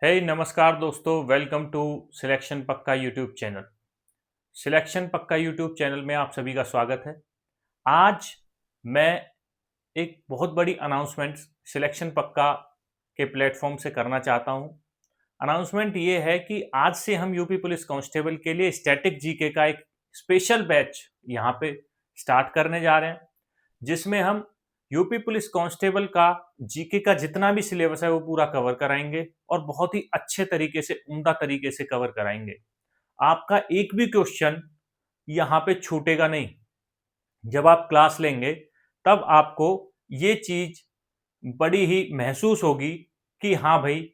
नमस्कार दोस्तों, welcome to selection पक्का यूट्यूब चैनल। सिलेक्शन पक्का यूट्यूब चैनल में आप सभी का स्वागत है। आज मैं एक बहुत बड़ी अनाउंसमेंट सिलेक्शन पक्का के प्लेटफॉर्म से करना चाहता हूं। अनाउंसमेंट ये है कि आज से हम यूपी पुलिस कांस्टेबल के लिए स्टैटिक जीके का एक स्पेशल बैच यहाँ पे स्टार्ट करने जा रहे हैं, जिसमें हम यूपी पुलिस कांस्टेबल का जीके का जितना भी सिलेबस है वो पूरा कवर कराएंगे और बहुत ही अच्छे तरीके से, उम्दा तरीके से कवर कराएंगे। आपका एक भी क्वेश्चन यहाँ पे छूटेगा नहीं। जब आप क्लास लेंगे तब आपको ये चीज बड़ी ही महसूस होगी कि हाँ भाई,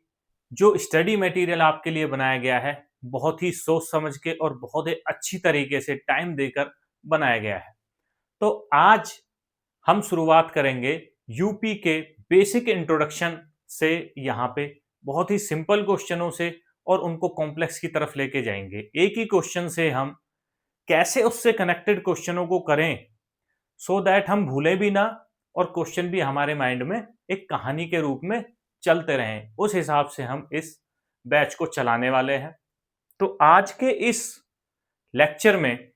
जो स्टडी मटेरियल आपके लिए बनाया गया है बहुत ही सोच समझ के और बहुत ही अच्छी तरीके से टाइम देकर बनाया गया है। तो आज हम शुरुआत करेंगे यूपी के बेसिक इंट्रोडक्शन से। यहाँ पे बहुत ही सिंपल क्वेश्चनों से और उनको कॉम्प्लेक्स की तरफ लेके जाएंगे। एक ही क्वेश्चन से हम कैसे उससे कनेक्टेड क्वेश्चनों को करें सो दैट हम भूले भी ना और क्वेश्चन भी हमारे माइंड में एक कहानी के रूप में चलते रहें, उस हिसाब से हम इस बैच को चलाने वाले हैं। तो आज के इस लेक्चर में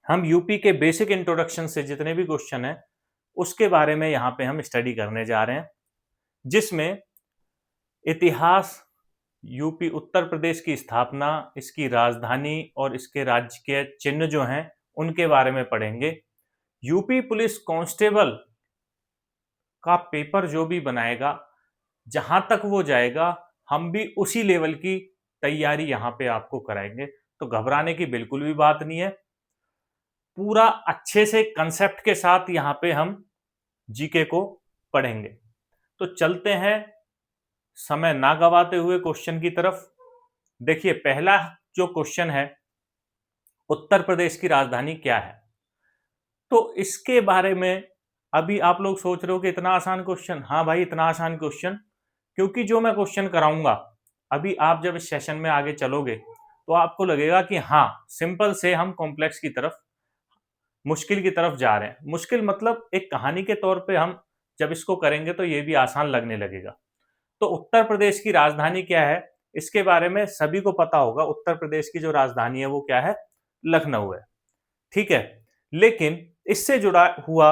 हम यूपी के बेसिक इंट्रोडक्शन से जितने भी क्वेश्चन हैं उसके बारे में यहाँ पे हम स्टडी करने जा रहे हैं, जिसमें इतिहास, यूपी उत्तर प्रदेश की स्थापना, इसकी राजधानी और इसके राज्य के चिन्ह जो हैं उनके बारे में पढ़ेंगे। यूपी पुलिस कांस्टेबल का पेपर जो भी बनाएगा, जहां तक वो जाएगा, हम भी उसी लेवल की तैयारी यहाँ पे आपको कराएंगे। तो घबराने की बिल्कुल भी बात नहीं है। पूरा अच्छे से कंसेप्ट के साथ यहाँ पे हम जीके को पढ़ेंगे। तो चलते हैं समय ना गवाते हुए क्वेश्चन की तरफ। देखिए, पहला जो क्वेश्चन है, उत्तर प्रदेश की राजधानी क्या है? तो इसके बारे में अभी आप लोग सोच रहे हो कि इतना आसान क्वेश्चन। हाँ भाई, इतना आसान क्वेश्चन, क्योंकि जो मैं क्वेश्चन कराऊंगा अभी, आप जब इस सेशन में आगे चलोगे तो आपको लगेगा कि हाँ, सिंपल से हम कॉम्प्लेक्स की तरफ, मुश्किल की तरफ जा रहे हैं। मुश्किल मतलब एक कहानी के तौर पे हम जब इसको करेंगे तो ये भी आसान लगने लगेगा। तो उत्तर प्रदेश की राजधानी क्या है, इसके बारे में सभी को पता होगा। उत्तर प्रदेश की जो राजधानी है वो क्या है? लखनऊ है। ठीक है, लेकिन इससे जुड़ा हुआ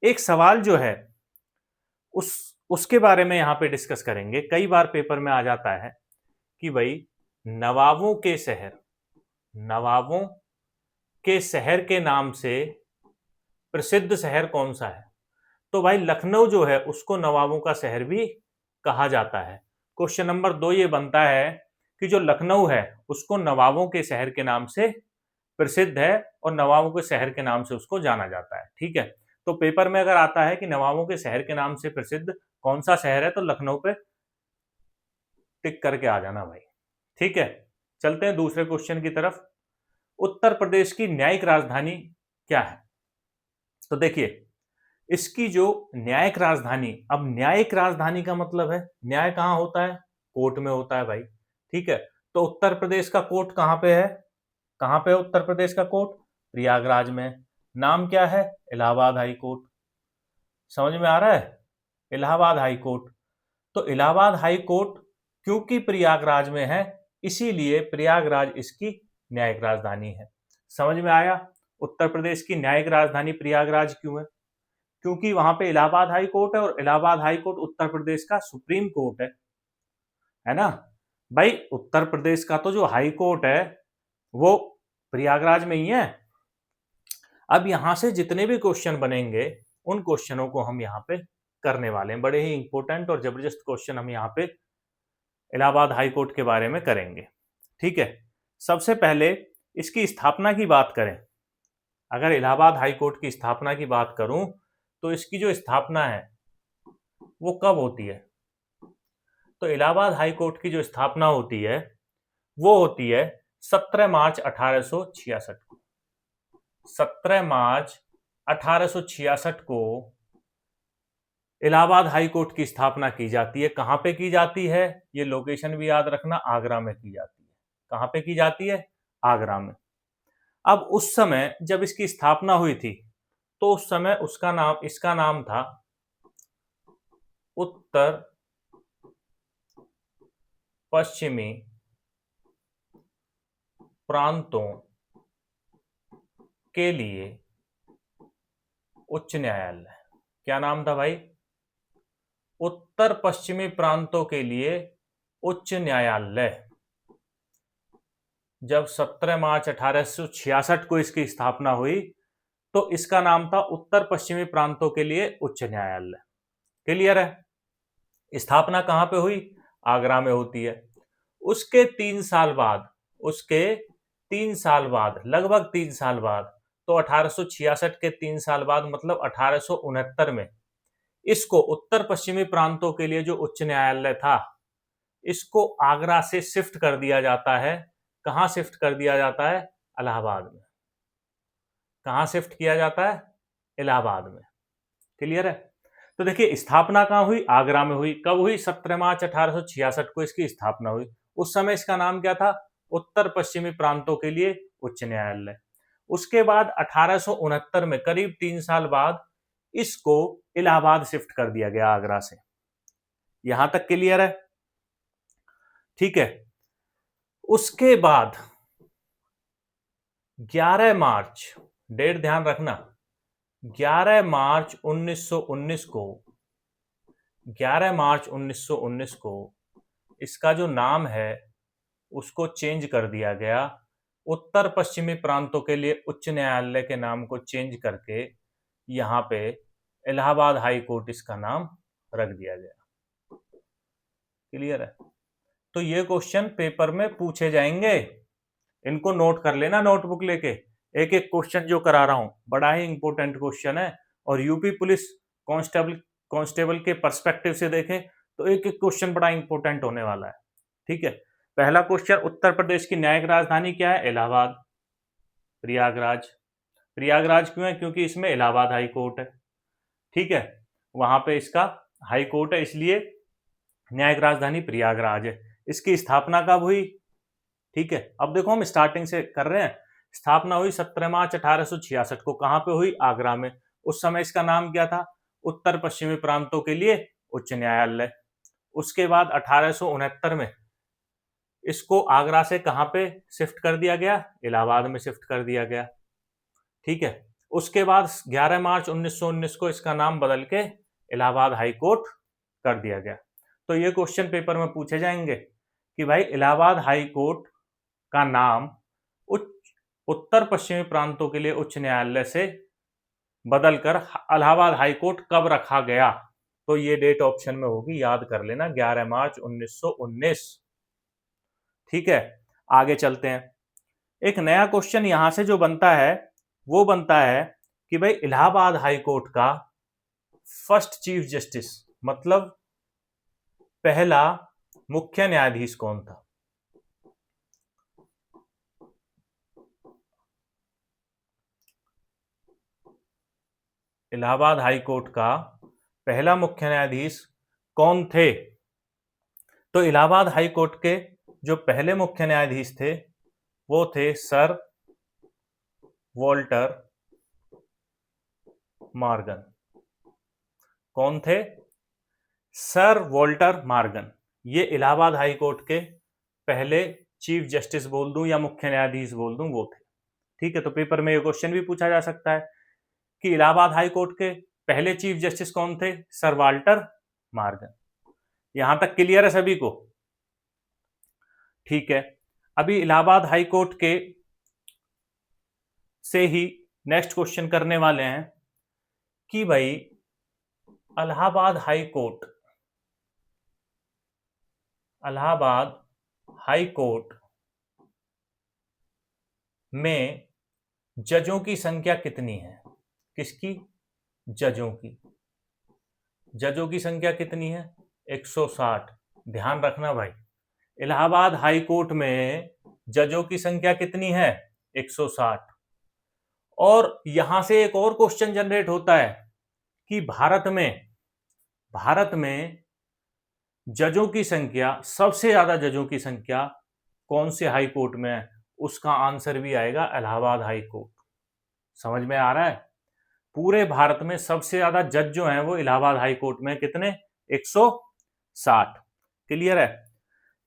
एक सवाल जो है उसके बारे में यहाँ पे डिस्कस करेंगे। कई बार पेपर में आ जाता है कि भाई, नवाबों के शहर, नवाबों के शहर के नाम से प्रसिद्ध शहर कौन सा है? तो भाई, लखनऊ जो है उसको नवाबों का शहर भी कहा जाता है। क्वेश्चन नंबर 2 ये बनता है कि जो लखनऊ है उसको नवाबों के शहर के नाम से प्रसिद्ध है और नवाबों के शहर के नाम से उसको जाना जाता है। ठीक है, तो पेपर में अगर आता है कि नवाबों के शहर के नाम से प्रसिद्ध कौन सा शहर है, तो लखनऊ पे टिक करके आ जाना भाई। ठीक है, चलते हैं दूसरे क्वेश्चन की तरफ। उत्तर प्रदेश की न्यायिक राजधानी क्या है? तो देखिए, इसकी जो न्यायिक राजधानी, अब न्यायिक राजधानी का मतलब है न्याय कहां होता है? कोर्ट में होता है भाई। ठीक है, तो उत्तर प्रदेश का कोर्ट कहां पे है? कहां पे है उत्तर प्रदेश का कोर्ट? प्रयागराज में। नाम क्या है? Allahabad high court. समझ में आ रहा है? Allahabad high court. तो इलाहाबाद हाई कोर्ट क्योंकि प्रयागराज में है, इसीलिए प्रयागराज इसकी न्यायिक राजधानी है। समझ में आया? उत्तर प्रदेश की न्यायिक राजधानी प्रयागराज क्यों है? क्योंकि वहां पे इलाहाबाद हाई कोर्ट है और इलाहाबाद हाई कोर्ट उत्तर प्रदेश का सुप्रीम कोर्ट है ना भाई। उत्तर प्रदेश का तो जो हाई कोर्ट है वो प्रयागराज में ही है। अब यहां से जितने भी क्वेश्चन बनेंगे उन क्वेश्चनों को हम यहाँ पे करने वाले हैं। बड़े ही इंपॉर्टेंट और जबरदस्त क्वेश्चन हम यहाँ पे इलाहाबाद हाई कोर्ट के बारे में करेंगे। ठीक है, सबसे पहले इसकी स्थापना की बात करें। अगर इलाहाबाद हाई कोर्ट की स्थापना की बात करूं तो इसकी जो स्थापना है वो कब होती है? तो इलाहाबाद हाई कोर्ट की जो स्थापना होती है वो होती है 17 मार्च 1866 को। 17 मार्च 1866 को इलाहाबाद हाई कोर्ट की स्थापना की जाती है। कहां पे की जाती है? ये लोकेशन भी याद रखना, आगरा में की जाती है। कहां पे की जाती है? आगरा में। अब उस समय जब इसकी स्थापना हुई थी तो उस समय उसका नाम, इसका नाम था उत्तर पश्चिमी प्रांतों के लिए उच्च न्यायालय। क्या नाम था भाई? उत्तर पश्चिमी प्रांतों के लिए उच्च न्यायालय। जब 17 मार्च 1866 को इसकी स्थापना हुई तो इसका नाम था उत्तर पश्चिमी प्रांतों के लिए उच्च न्यायालय। क्लियर है? स्थापना कहां पे हुई? आगरा में होती है। उसके 3 साल बाद, लगभग 3 साल बाद, तो 1866 के 3 साल बाद मतलब 1869 में इसको उत्तर पश्चिमी प्रांतों के लिए जो उच्च न्यायालय था, इसको आगरा से शिफ्ट कर दिया जाता है। कहां शिफ्ट कर दिया जाता है? इलाहाबाद में। कहां शिफ्ट किया जाता है? इलाहाबाद में। क्लियर है? तो देखिए, स्थापना कहां हुई? आगरा में हुई। कब हुई? 17 मार्च 1866 को इसकी स्थापना हुई। उस समय इसका नाम क्या था? उत्तर पश्चिमी प्रांतों के लिए उच्च न्यायालय। उसके बाद 1869 में, करीब 3 साल बाद, इसको इलाहाबाद शिफ्ट कर दिया गया आगरा से। यहां तक क्लियर है? ठीक है। उसके बाद 11 मार्च, डेट ध्यान रखना, 11 मार्च 1919 को, 11 मार्च 1919 को इसका जो नाम है उसको चेंज कर दिया गया। उत्तर पश्चिमी प्रांतों के लिए उच्च न्यायालय के नाम को चेंज करके यहां पे इलाहाबाद हाई कोर्ट इसका नाम रख दिया गया। क्लियर है? तो ये क्वेश्चन पेपर में पूछे जाएंगे, इनको नोट कर लेना नोटबुक लेके। एक एक क्वेश्चन जो करा रहा हूं बड़ा ही इंपॉर्टेंट क्वेश्चन है, और यूपी पुलिस कांस्टेबल के पर्सपेक्टिव से देखें तो एक एक क्वेश्चन बड़ा इंपॉर्टेंट होने वाला है। ठीक है। पहला क्वेश्चन, उत्तर प्रदेश की न्यायिक राजधानी क्या है? इलाहाबाद। प्रयागराज। प्रयागराज क्यों है? क्योंकि इसमें इलाहाबाद हाई कोर्ट है। ठीक है, वहां पे इसका हाई कोर्ट है, इसलिए न्यायिक राजधानी प्रयागराज है। इसकी स्थापना कब हुई? ठीक है, अब देखो हम स्टार्टिंग से कर रहे हैं। स्थापना हुई 17 मार्च 1866 को। कहां पे हुई? आगरा में। उस समय इसका नाम क्या था? उत्तर पश्चिमी प्रांतों के लिए उच्च न्यायालय। उसके बाद 1869 में इसको आगरा से कहां पे शिफ्ट कर दिया गया? इलाहाबाद में शिफ्ट कर दिया गया। ठीक है। उसके बाद 11 मार्च 1919 को इसका नाम बदल के इलाहाबाद हाई कोर्ट कर दिया गया। तो ये क्वेश्चन पेपर में पूछे जाएंगे कि भाई इलाहाबाद हाई कोर्ट का नाम उत्तर पश्चिमी प्रांतों के लिए उच्च न्यायालय से बदलकर इलाहाबाद हाई कोर्ट कब रखा गया? तो ये डेट ऑप्शन में होगी, याद कर लेना, 11 मार्च 1919। ठीक है, आगे चलते हैं। एक नया क्वेश्चन यहां से जो बनता है वो बनता है कि भाई इलाहाबाद हाई कोर्ट का फर्स्ट चीफ जस्टिस, मतलब पहला मुख्य न्यायाधीश कौन था? इलाहाबाद हाई कोर्ट का पहला मुख्य न्यायाधीश कौन थे? तो इलाहाबाद हाई कोर्ट के जो पहले मुख्य न्यायाधीश थे वो थे सर वॉल्टर मॉर्गन। कौन थे? Sir Walter Morgan. ये इलाहाबाद हाई कोर्ट के पहले चीफ जस्टिस बोल दूं या मुख्य न्यायाधीश बोल दूं, वो थे। ठीक है, तो पेपर में ये क्वेश्चन भी पूछा जा सकता है कि इलाहाबाद हाई कोर्ट के पहले चीफ जस्टिस कौन थे? Sir Walter Morgan. यहां तक क्लियर है सभी को? ठीक है, अभी इलाहाबाद हाई कोर्ट के से ही नेक्स्ट क्वेश्चन करने वाले हैं कि भाई इलाहाबाद हाई कोर्ट में जजों की संख्या कितनी है? किसकी? जजों की। जजों की संख्या कितनी है? 160। ध्यान रखना भाई, इलाहाबाद हाई कोर्ट में जजों की संख्या कितनी है? 160। और यहां से एक और क्वेश्चन जनरेट होता है कि भारत में जजों की संख्या, सबसे ज्यादा जजों की संख्या कौन से हाई कोर्ट में है? उसका आंसर भी आएगा इलाहाबाद हाई कोर्ट। समझ में आ रहा है? पूरे भारत में सबसे ज्यादा जज जो हैं वो इलाहाबाद हाई कोर्ट में, कितने? 160। क्लियर है?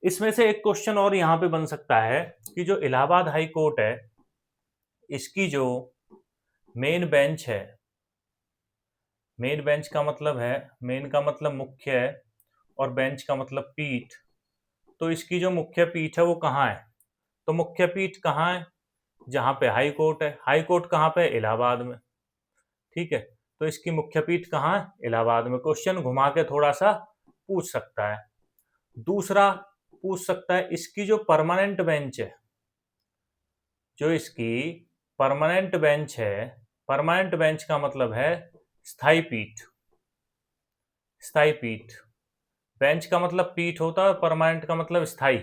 इसमें से एक क्वेश्चन और यहां पे बन सकता है कि जो इलाहाबाद हाई कोर्ट है, इसकी जो मेन बेंच है, मेन बेंच का मतलब है, मेन का मतलब मुख्य है और बेंच का मतलब पीठ, तो इसकी जो मुख्य पीठ है वो कहाँ है? तो मुख्य पीठ कहाँ है? जहां पे हाई कोर्ट है। हाई कोर्ट कहाँ पे? इलाहाबाद में। ठीक है, तो इसकी मुख्य पीठ कहाँ है? इलाहाबाद में। क्वेश्चन घुमा के थोड़ा सा पूछ सकता है। दूसरा पूछ सकता है इसकी जो परमानेंट बेंच है, जो इसकी परमानेंट बेंच है, परमानेंट बेंच का मतलब है स्थायी पीठ। स्थायी पीठ, बेंच का मतलब पीठ होता है, परमानेंट का मतलब स्थायी,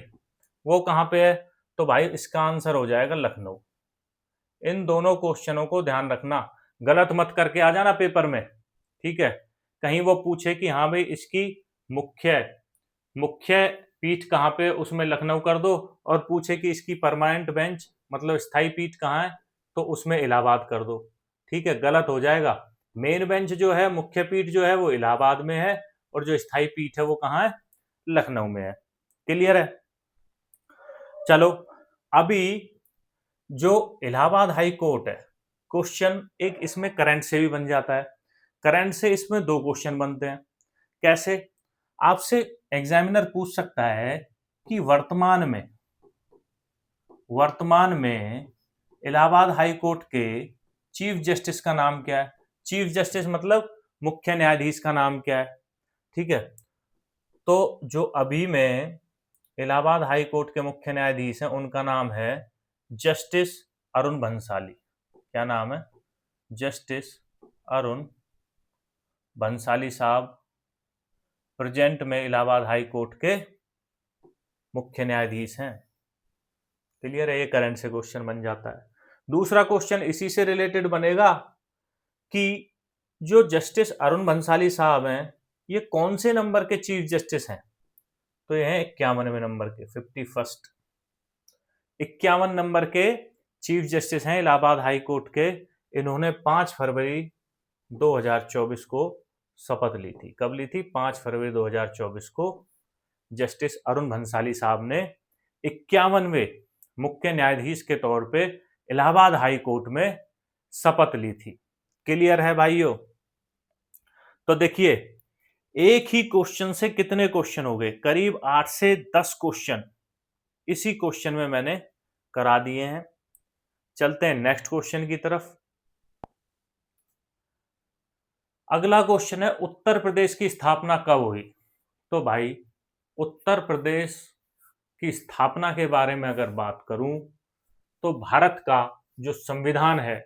वो कहाँ पे है? तो भाई इसका आंसर हो जाएगा लखनऊ। इन दोनों क्वेश्चनों को ध्यान रखना, गलत मत करके आ जाना पेपर में। ठीक है, कहीं वो पूछे कि हाँ भाई इसकी मुख्य मुख्य पीठ कहाँ पे, उसमें लखनऊ कर दो, और पूछे कि इसकी परमानेंट बेंच मतलब स्थायी पीठ कहाँ है, तो उसमें इलाहाबाद कर दो। ठीक है, गलत हो जाएगा। मेन बेंच जो है, मुख्य पीठ जो है वो इलाहाबाद में है, और जो स्थायी पीठ है वो कहाँ है? लखनऊ में है। क्लियर है? चलो, अभी जो इलाहाबाद हाई कोर्ट है, क्वेश्चन एक इसमें करंट से भी बन जाता है। करंट से इसमें दो क्वेश्चन बनते हैं। कैसे? आपसे एग्जामिनर पूछ सकता है कि वर्तमान में इलाहाबाद हाई कोर्ट के चीफ जस्टिस का नाम क्या है? चीफ जस्टिस मतलब मुख्य न्यायाधीश का नाम क्या है? ठीक है, तो जो अभी में इलाहाबाद हाई कोर्ट के मुख्य न्यायाधीश हैं उनका नाम है जस्टिस अरुण भंसाली। क्या नाम है? जस्टिस अरुण भंसाली साहब प्रेजेंट में इलाहाबाद हाई कोर्ट के मुख्य न्यायाधीश हैं। क्लियर है? ये करंट से क्वेश्चन बन जाता है। दूसरा क्वेश्चन इसी से रिलेटेड बनेगा कि जो जस्टिस अरुण भंसाली साहब हैं, ये कौन से नंबर के चीफ जस्टिस हैं? तो ये हैं 51वें नंबर के, 51st, 51 नंबर के चीफ जस्टिस हैं इलाहाबाद हाई कोर्ट के। इन्होंने 5 फरवरी 2024 को शपथ ली थी। कब ली थी? 5 फरवरी 2024 को जस्टिस अरुण भंसाली साहब ने 51वें मुख्य न्यायाधीश के तौर पे इलाहाबाद हाई कोर्ट में शपथ ली थी। क्लियर है भाइयों? तो देखिए, एक ही क्वेश्चन से कितने क्वेश्चन हो गए? करीब 8 से 10 क्वेश्चन इसी क्वेश्चन में मैंने करा दिए हैं। चलते हैं नेक्स्ट क्वेश्चन की तरफ। अगला क्वेश्चन है उत्तर प्रदेश की स्थापना कब हुई? तो भाई उत्तर प्रदेश की स्थापना के बारे में अगर बात करूं तो भारत का जो संविधान है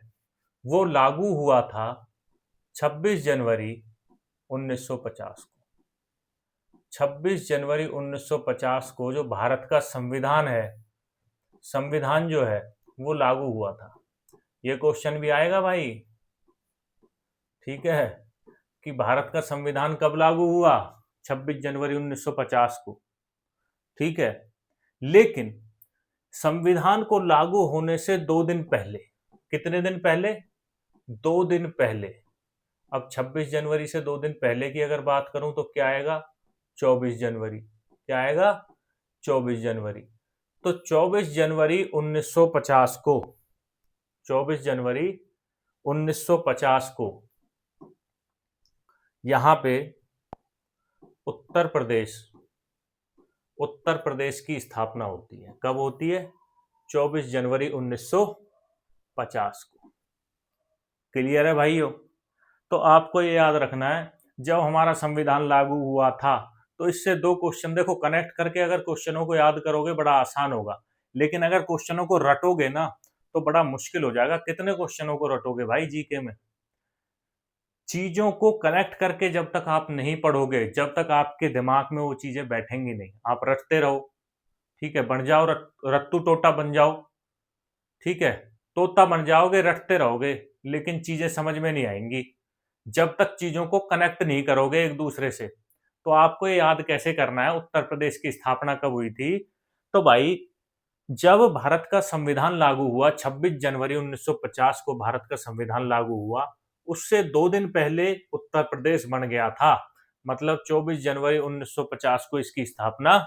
वो लागू हुआ था 26 जनवरी 1950 को। 26 जनवरी 1950 को जो भारत का संविधान है, संविधान जो है वो लागू हुआ था। ये क्वेश्चन भी आएगा भाई। ठीक है, कि भारत का संविधान कब लागू हुआ? 26 जनवरी 1950 को। ठीक है, लेकिन संविधान को लागू होने से 2 दिन पहले, कितने दिन पहले? 2 दिन पहले। अब 26 जनवरी से 2 दिन पहले की अगर बात करूं तो क्या आएगा? 24 जनवरी। क्या आएगा? 24 जनवरी। तो 24 जनवरी 1950 को, 24 जनवरी 1950 को यहां पे उत्तर प्रदेश की स्थापना होती है। कब होती है? 24 जनवरी 1950 को। क्लियर है भाइयों? तो आपको ये याद रखना है, जब हमारा संविधान लागू हुआ था, तो इससे दो क्वेश्चन देखो, कनेक्ट करके अगर क्वेश्चनों को याद करोगे बड़ा आसान होगा, लेकिन अगर क्वेश्चनों को रटोगे ना तो बड़ा मुश्किल हो जाएगा। कितने क्वेश्चनों को रटोगे भाई जीके में? चीजों को कनेक्ट करके जब तक आप नहीं पढ़ोगे, जब तक आपके दिमाग में वो चीजें बैठेंगी नहीं। आप रटते रहो, ठीक है, बन जाओ रट्टू टोटा बन जाओ, ठीक है, तोता बन जाओगे, रटते रहोगे, लेकिन चीजें समझ में नहीं आएंगी जब तक चीजों को कनेक्ट नहीं करोगे एक दूसरे से। तो आपको ये याद कैसे करना है उत्तर प्रदेश की स्थापना कब हुई थी? तो भाई जब भारत का संविधान लागू हुआ, 26 जनवरी 1950 को भारत का संविधान लागू हुआ, उससे 2 दिन पहले उत्तर प्रदेश बन गया था। मतलब 24 जनवरी 1950 को इसकी स्थापना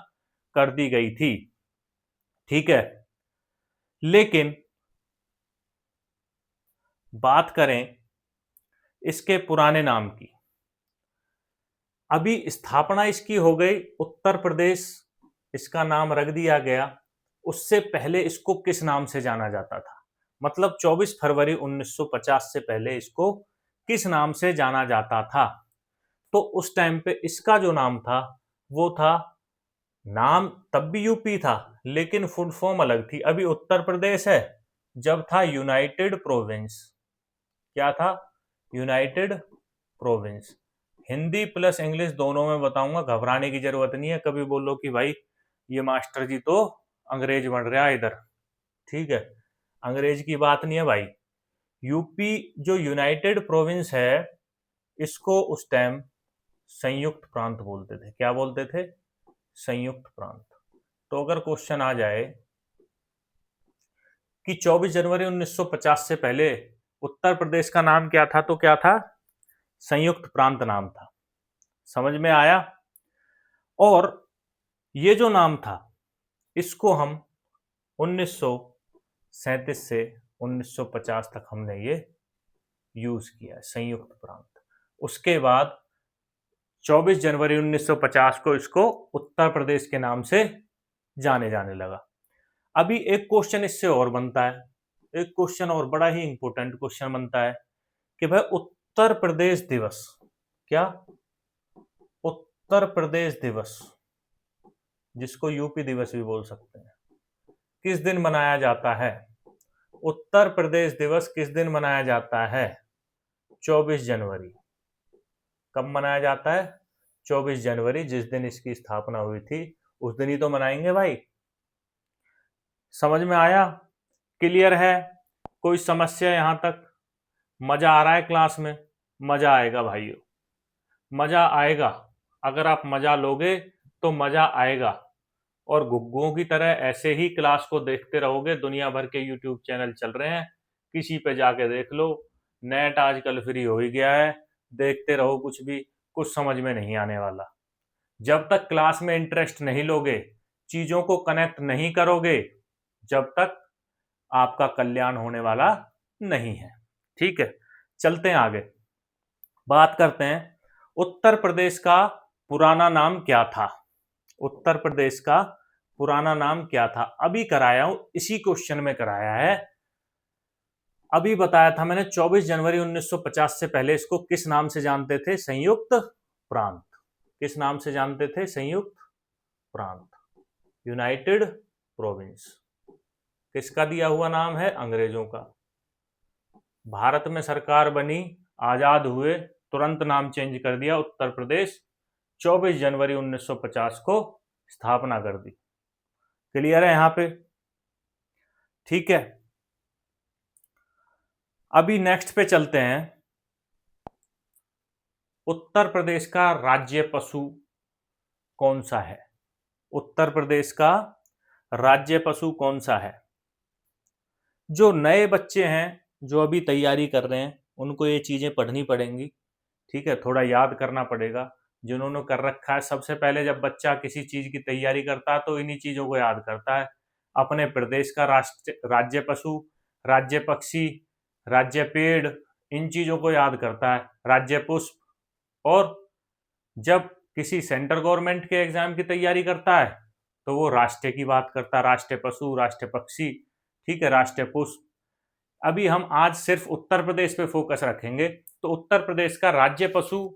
कर दी गई थी। ठीक है, लेकिन बात करें इसके पुराने नाम की, अभी स्थापना इसकी हो गई, उत्तर प्रदेश इसका नाम रख दिया गया। उससे पहले इसको किस नाम से जाना जाता था? मतलब 24 फरवरी 1950 से पहले इसको किस नाम से जाना जाता था? तो उस टाइम पे इसका जो नाम था वो था, नाम तब भी यूपी था लेकिन फुल फॉर्म अलग थी। अभी उत्तर प्रदेश है, जब था यूनाइटेड प्रोविंस। क्या था? United province. Hindi plus English दोनों में बताऊंगा, घबराने की जरूरत नहीं है। कभी बोलो कि भाई ये मास्टर जी तो अंग्रेज बन रहा है इधर, ठीक है, अंग्रेज की बात नहीं है भाई। यूपी जो यूनाइटेड प्रोविंस है, इसको उस टाइम संयुक्त प्रांत बोलते थे। क्या बोलते थे? संयुक्त प्रांत। तो अगर क्वेश्चन आ जाए कि 24 जनवरी 1950 से पहले उत्तर प्रदेश का नाम क्या था, तो क्या था? संयुक्त प्रांत नाम था। समझ में आया? और ये जो नाम था इसको हम 1937 से 1950 तक हमने ये यूज किया, संयुक्त प्रांत। उसके बाद 24 जनवरी 1950 को इसको उत्तर प्रदेश के नाम से जाने जाने लगा। अभी एक क्वेश्चन इससे और बनता है, एक क्वेश्चन और बड़ा ही इंपॉर्टेंट क्वेश्चन बनता है कि भाई उत्तर प्रदेश दिवस, क्या उत्तर प्रदेश दिवस, जिसको यूपी दिवस भी बोल सकते हैं, किस दिन मनाया जाता है? उत्तर प्रदेश दिवस किस दिन मनाया जाता है? 24 जनवरी। कब मनाया जाता है? 24 जनवरी, जिस दिन इसकी स्थापना हुई थी उस दिन ही तो मनाएंगे भाई। समझ में आया? क्लियर है? कोई समस्या यहां तक? मजा आ रहा है क्लास में? मजा आएगा भाइयों, मजा आएगा। अगर आप मजा लोगे तो मजा आएगा। और गुग्गुओं की तरह ऐसे ही क्लास को देखते रहोगे, दुनिया भर के यूट्यूब चैनल चल रहे हैं, किसी पे जाके देख लो। नेट आजकल फ्री हो ही गया है, देखते रहो, कुछ भी कुछ समझ में नहीं आने वाला। जब तक क्लास में इंटरेस्ट नहीं लोगे, चीजों को कनेक्ट नहीं करोगे, जब तक आपका कल्याण होने वाला नहीं है। ठीक है, चलते हैं आगे, बात करते हैं उत्तर प्रदेश का पुराना नाम क्या था। उत्तर प्रदेश का पुराना नाम क्या था? अभी कराया हूं, इसी क्वेश्चन में कराया है। अभी बताया था मैंने 24 जनवरी 1950 से पहले इसको किस नाम से जानते थे? संयुक्त प्रांत। किस नाम से जानते थे? संयुक्त प्रांत, यूनाइटेड प्रोविंस। किसका दिया हुआ नाम है? अंग्रेजों का। भारत में सरकार बनी, आजाद हुए, तुरंत नाम चेंज कर दिया, उत्तर प्रदेश 24 जनवरी 1950 को स्थापना कर दी। क्लियर है यहां पे? ठीक है, अभी नेक्स्ट पे चलते हैं। उत्तर प्रदेश का राज्य पशु कौन सा है? उत्तर प्रदेश का राज्य पशु कौन सा है? जो नए बच्चे हैं, जो अभी तैयारी कर रहे हैं, उनको ये चीजें पढ़नी पड़ेंगी। ठीक है, थोड़ा याद करना पड़ेगा। जिन्होंने कर रखा है, सबसे पहले जब बच्चा किसी चीज की तैयारी करता है तो इन्हीं चीजों को याद करता है। अपने प्रदेश का राज्य पशु, राज्य पक्षी, राज्य पेड़, इन चीजों को याद करता है, राज्य पुष्प। और जब किसी सेंट्रल गवर्नमेंट के एग्जाम की तैयारी करता है तो वो राष्ट्र की बात करता है, राष्ट्रीय पशु, राष्ट्रीय पक्षी, ठीक है, राष्ट्रीय पुष्प। अभी हम आज सिर्फ उत्तर प्रदेश पे फोकस रखेंगे। तो उत्तर प्रदेश का राज्य पशु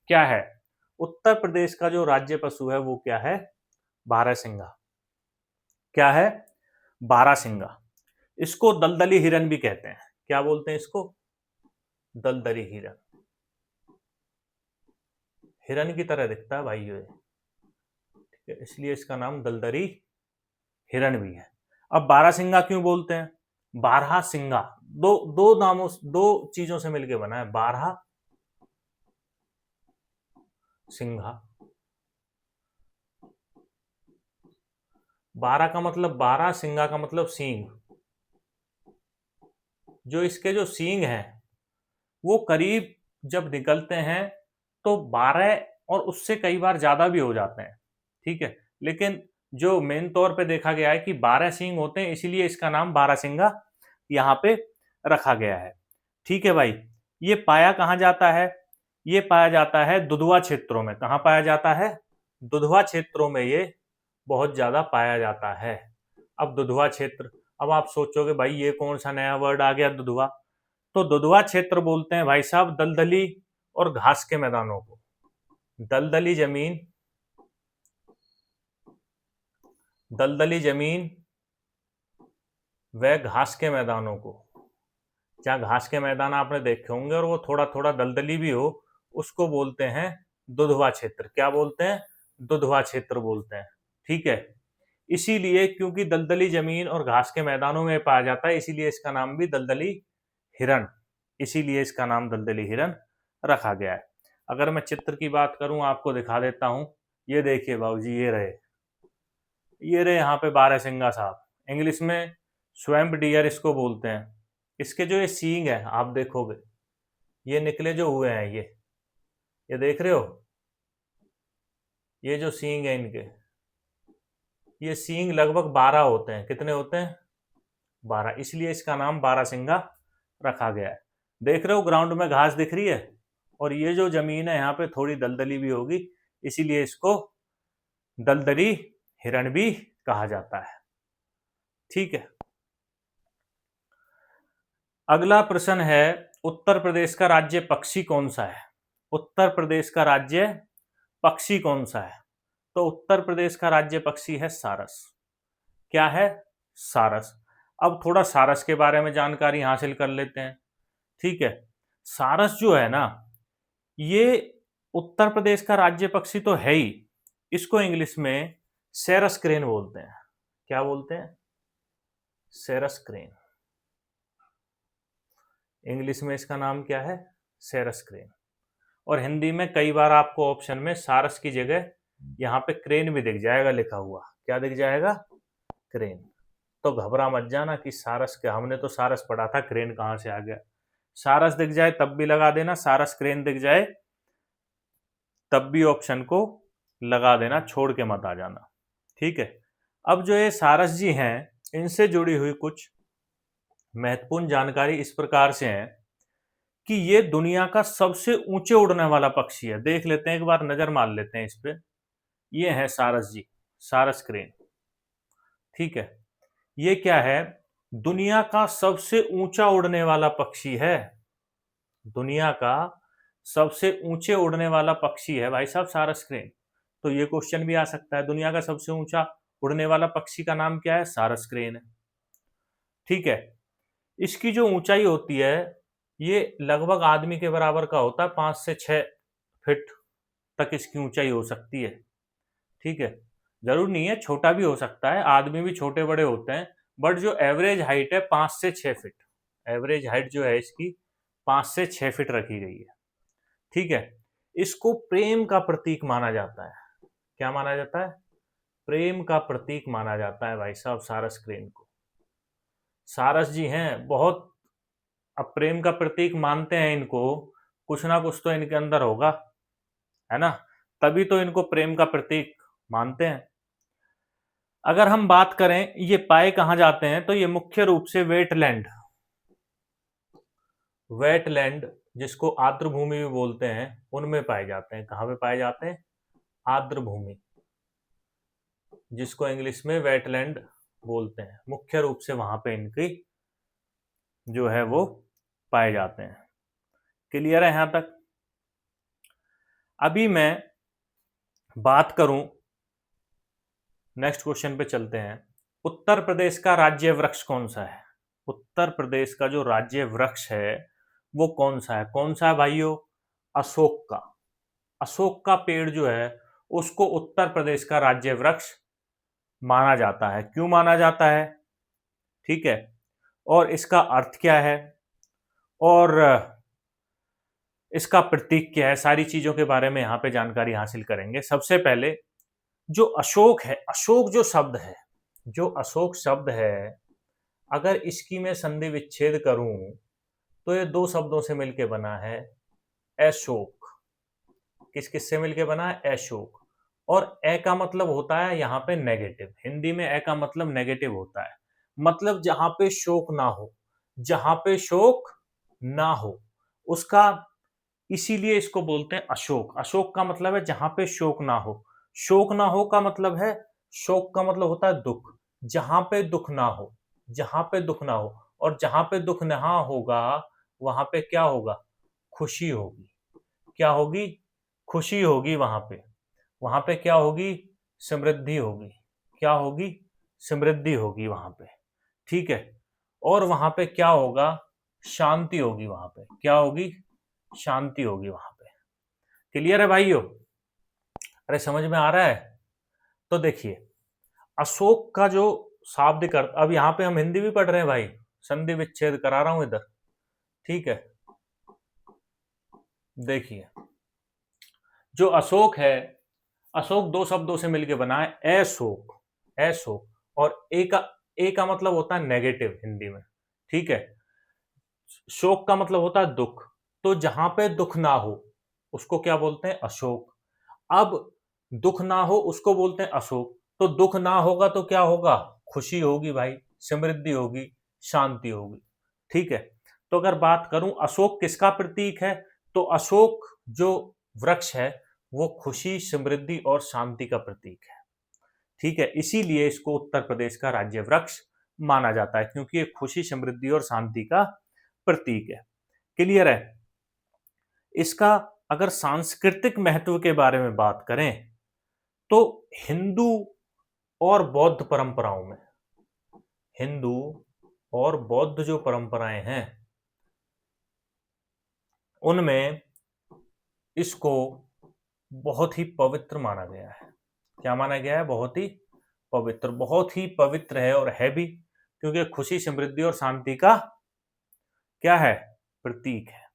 क्या है? उत्तर प्रदेश का जो राज्य पशु है वो क्या है? बारहसिंगा। क्या है? बारहसिंगा। इसको दलदली हिरन भी कहते हैं। क्या बोलते हैं इसको? दलदली हिरन। हिरन की तरह दिखता है भाई ये, ठीक है, इसलिए इसका नाम दलदली हिरन भी है। अब बारहसिंगा क्यों बोलते हैं? बारह सिंगा, दो दो नामों, दो चीजों से मिलकर बना है, बारह सिंघा। बारह का मतलब बारह, सिंगा का मतलब सींग। जो इसके जो सींग हैं वो करीब जब निकलते हैं तो 12 और उससे कई बार ज्यादा भी हो जाते हैं। ठीक है, लेकिन जो मेन तौर पे देखा गया है कि 12 सींग होते हैं, इसीलिए इसका नाम बारहसिंगा यहाँ पे रखा गया है। ठीक है भाई, ये पाया कहाँ जाता है? ये पाया जाता है दुधवा क्षेत्रों में। कहाँ पाया जाता है? दुधवा क्षेत्रों में ये बहुत ज्यादा पाया जाता है। अब दुधवा क्षेत्र, अब आप सोचोगे भाई ये कौन सा नया वर्ड आ गया दुधवा? तो दुधवा क्षेत्र बोलते हैं भाई साहब दलदली और घास के मैदानों को। दलदली जमीन, दलदली जमीन व घास के मैदानों को, जहाँ घास के मैदान आपने देखे होंगे और वो थोड़ा थोड़ा दलदली भी हो, उसको बोलते हैं दुधवा क्षेत्र। क्या बोलते हैं? दुधवा क्षेत्र बोलते हैं। ठीक है, इसीलिए क्योंकि दलदली जमीन और घास के मैदानों में पाया जाता है, इसीलिए इसका नाम भी दलदली हिरण, इसीलिए इसका नाम दलदली हिरण रखा गया है। अगर मैं चित्र की बात करूं, आपको दिखा देता हूं। ये देखिए बाबूजी, ये रहे यहाँ पे बारहसिंगा साहब। इंग्लिश में स्वैम्प डियर इसको बोलते हैं। इसके जो ये सींग है आप देखोगे, ये निकले जो हुए हैं, ये देख रहे हो? ये जो सींग है इनके, ये सींग लगभग 12 होते हैं। कितने होते हैं? 12, इसलिए इसका नाम बारहसिंगा रखा गया है। देख रहे हो ग्राउंड में घास दिख रही है, और ये जो जमीन है यहाँ पे थोड़ी दलदली भी होगी, इसीलिए इसको दलदली हिरण भी कहा जाता है। ठीक है, अगला प्रश्न है, उत्तर प्रदेश का राज्य पक्षी कौन सा है? उत्तर प्रदेश का राज्य पक्षी कौन सा है? तो उत्तर प्रदेश का राज्य पक्षी है सारस। क्या है? सारस। अब थोड़ा सारस के बारे में जानकारी हासिल कर लेते हैं। ठीक है, सारस जो है ना, ये उत्तर प्रदेश का राज्य पक्षी तो है ही, इसको इंग्लिश में सेरस क्रेन बोलते हैं। क्या बोलते हैं? सेरस क्रेन। इंग्लिश में इसका नाम क्या है? सेरस क्रेन। और हिंदी में कई बार आपको ऑप्शन में सारस की जगह यहाँ पे क्रेन भी दिख जाएगा लिखा हुआ। क्या दिख जाएगा? क्रेन। तो घबरा मत जाना कि सारस क्या, हमने तो सारस पढ़ा था, क्रेन कहाँ से आ गया। सारस दिख जाए तब भी लगा देना, सारस क्रेन दिख जाए तब भी ऑप्शन को लगा देना, छोड़ के मत आ जाना। ठीक है, अब जो ये सारस जी हैं, इनसे जुड़ी हुई कुछ महत्वपूर्ण जानकारी इस प्रकार से है कि ये दुनिया का सबसे ऊंचे उड़ने वाला पक्षी है। देख लेते हैं, एक बार नजर मार लेते हैं इस पे। ये है सारस जी, सारस क्रेन। ठीक है, ये क्या है? दुनिया का सबसे ऊंचा उड़ने वाला पक्षी है। दुनिया का सबसे ऊंचे उड़ने वाला पक्षी है भाई साहब सारस क्रेन। तो ये क्वेश्चन भी आ सकता है, दुनिया का सबसे ऊंचा उड़ने वाला पक्षी का नाम क्या है? सारस क्रेन है। ठीक है, इसकी जो ऊंचाई होती है, ये लगभग आदमी के बराबर का होता है, 5 से 6 फीट तक इसकी ऊंचाई हो सकती है। ठीक है, जरूर नहीं है, छोटा भी हो सकता है, आदमी भी छोटे बड़े होते हैं, बट जो एवरेज हाइट है 5 से 6 फीट, एवरेज हाइट जो है इसकी 5 से 6 फीट रखी गई है। ठीक है, इसको प्रेम का प्रतीक माना जाता है। क्या माना जाता है? प्रेम का प्रतीक माना जाता है भाई साहब सारस क्रेन को। सारस जी हैं बहुत, अब प्रेम का प्रतीक मानते हैं इनको, कुछ ना कुछ तो इनके अंदर होगा, है ना? तभी तो इनको प्रेम का प्रतीक मानते हैं। अगर हम बात करें ये पाए कहां जाते हैं, तो ये मुख्य रूप से वेटलैंड, वेटलैंड जिसको आर्द्र भूमि भी बोलते हैं, उनमें पाए जाते हैं। कहां पे पाए जाते हैं? आर्द्र भूमि, जिसको इंग्लिश में वेटलैंड बोलते हैं। मुख्य रूप से वहां पे इनकी जो है वो पाए जाते हैं। क्लियर है यहां तक? अभी मैं बात करूं, नेक्स्ट क्वेश्चन पे चलते हैं। उत्तर प्रदेश का राज्य वृक्ष कौन सा है? उत्तर प्रदेश का जो राज्य वृक्ष है वो कौन सा है? कौन सा है भाइयों? अशोक का। अशोक का पेड़ जो है उसको उत्तर प्रदेश का राज्य वृक्ष माना जाता है। क्यों माना जाता है? ठीक है, और इसका अर्थ क्या है, और इसका प्रतीक क्या है, सारी चीजों के बारे में यहां पे जानकारी हासिल करेंगे। सबसे पहले जो अशोक है, अशोक जो शब्द है, जो अशोक शब्द है, अगर इसकी मैं संधि विच्छेद करूं तो ये दो शब्दों से मिलकर बना है, अशोक। किस किस से मिलकर बना है? अशोक। और ए का मतलब होता है यहाँ पे नेगेटिव। हिंदी में ए का मतलब नेगेटिव होता है, मतलब जहां पे शोक ना हो, जहां पे शोक ना हो उसका, इसीलिए इसको बोलते हैं अशोक। अशोक का मतलब है जहां पे शोक ना हो। शोक ना हो का मतलब है, शोक का मतलब होता है दुख, जहां पे दुख ना हो, जहां पे दुख ना हो। और जहां पे दुख ना होगा वहां पे क्या होगा, खुशी होगी। क्या होगी, खुशी होगी। वहां पे क्या होगी, समृद्धि होगी। क्या होगी, समृद्धि होगी वहां पे। ठीक है। और वहां पे क्या होगा, शांति होगी। वहां पे क्या होगी, शांति होगी वहां पे। क्लियर है भाइयों? अरे समझ में आ रहा है? तो देखिए, अशोक का जो शाब्दिक अर्थ, अब यहाँ पे हम हिंदी भी पढ़ रहे हैं भाई, संधि विच्छेद करा रहा हूं इधर। ठीक है, देखिए जो अशोक है, अशोक दो शब्दों से मिलकर बना है, अशोक, अशोक। और ए का मतलब होता है नेगेटिव हिंदी में। ठीक है, शोक का मतलब होता है दुख। तो जहां पे दुख ना हो उसको क्या बोलते हैं, अशोक। अब दुख ना हो उसको बोलते हैं अशोक। तो दुख ना होगा तो क्या होगा, खुशी होगी भाई, समृद्धि होगी, शांति होगी। ठीक है। तो अगर बात करूं अशोक किसका प्रतीक है, तो अशोक जो वृक्ष है वो खुशी, समृद्धि और शांति का प्रतीक है। ठीक है, इसीलिए इसको उत्तर प्रदेश का राज्य वृक्ष माना जाता है, क्योंकि ये खुशी, समृद्धि और शांति का प्रतीक है। क्लियर है? इसका अगर सांस्कृतिक महत्व के बारे में बात करें तो हिंदू और बौद्ध परंपराओं में, हिंदू और बौद्ध जो परंपराएं हैं उनमें इसको बहुत ही पवित्र माना गया है। क्या माना गया है, बहुत ही पवित्र। बहुत ही पवित्र है और है भी, क्योंकि खुशी, समृद्धि और शांति का क्या है, प्रतीक है।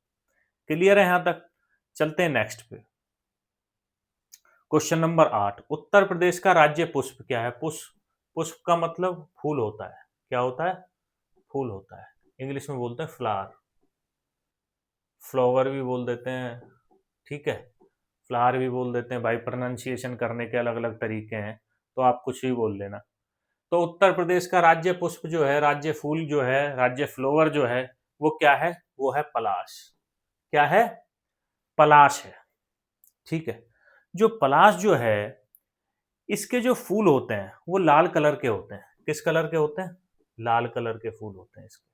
क्लियर है यहां तक? चलते हैं नेक्स्ट पे। क्वेश्चन नंबर 8, उत्तर प्रदेश का राज्य पुष्प क्या है? पुष्प, पुष्प का मतलब फूल होता है। क्या होता है, फूल होता है। इंग्लिश में बोलते हैं फ्लावर, फ्लावर भी बोल देते हैं। ठीक है, फ्लावर भी बोल देते हैं भाई, प्रोनाउंसिएशन करने के अलग अलग तरीके हैं, तो आप कुछ भी बोल लेना। तो उत्तर प्रदेश का राज्य पुष्प जो है, राज्य फूल जो है, राज्य फ्लावर जो है, वो क्या है, वो है पलाश। क्या है, पलाश है। ठीक है, जो पलाश जो है, इसके जो फूल होते हैं वो लाल कलर के होते हैं। किस कलर के होते हैं, लाल कलर के फूल होते हैं इसके,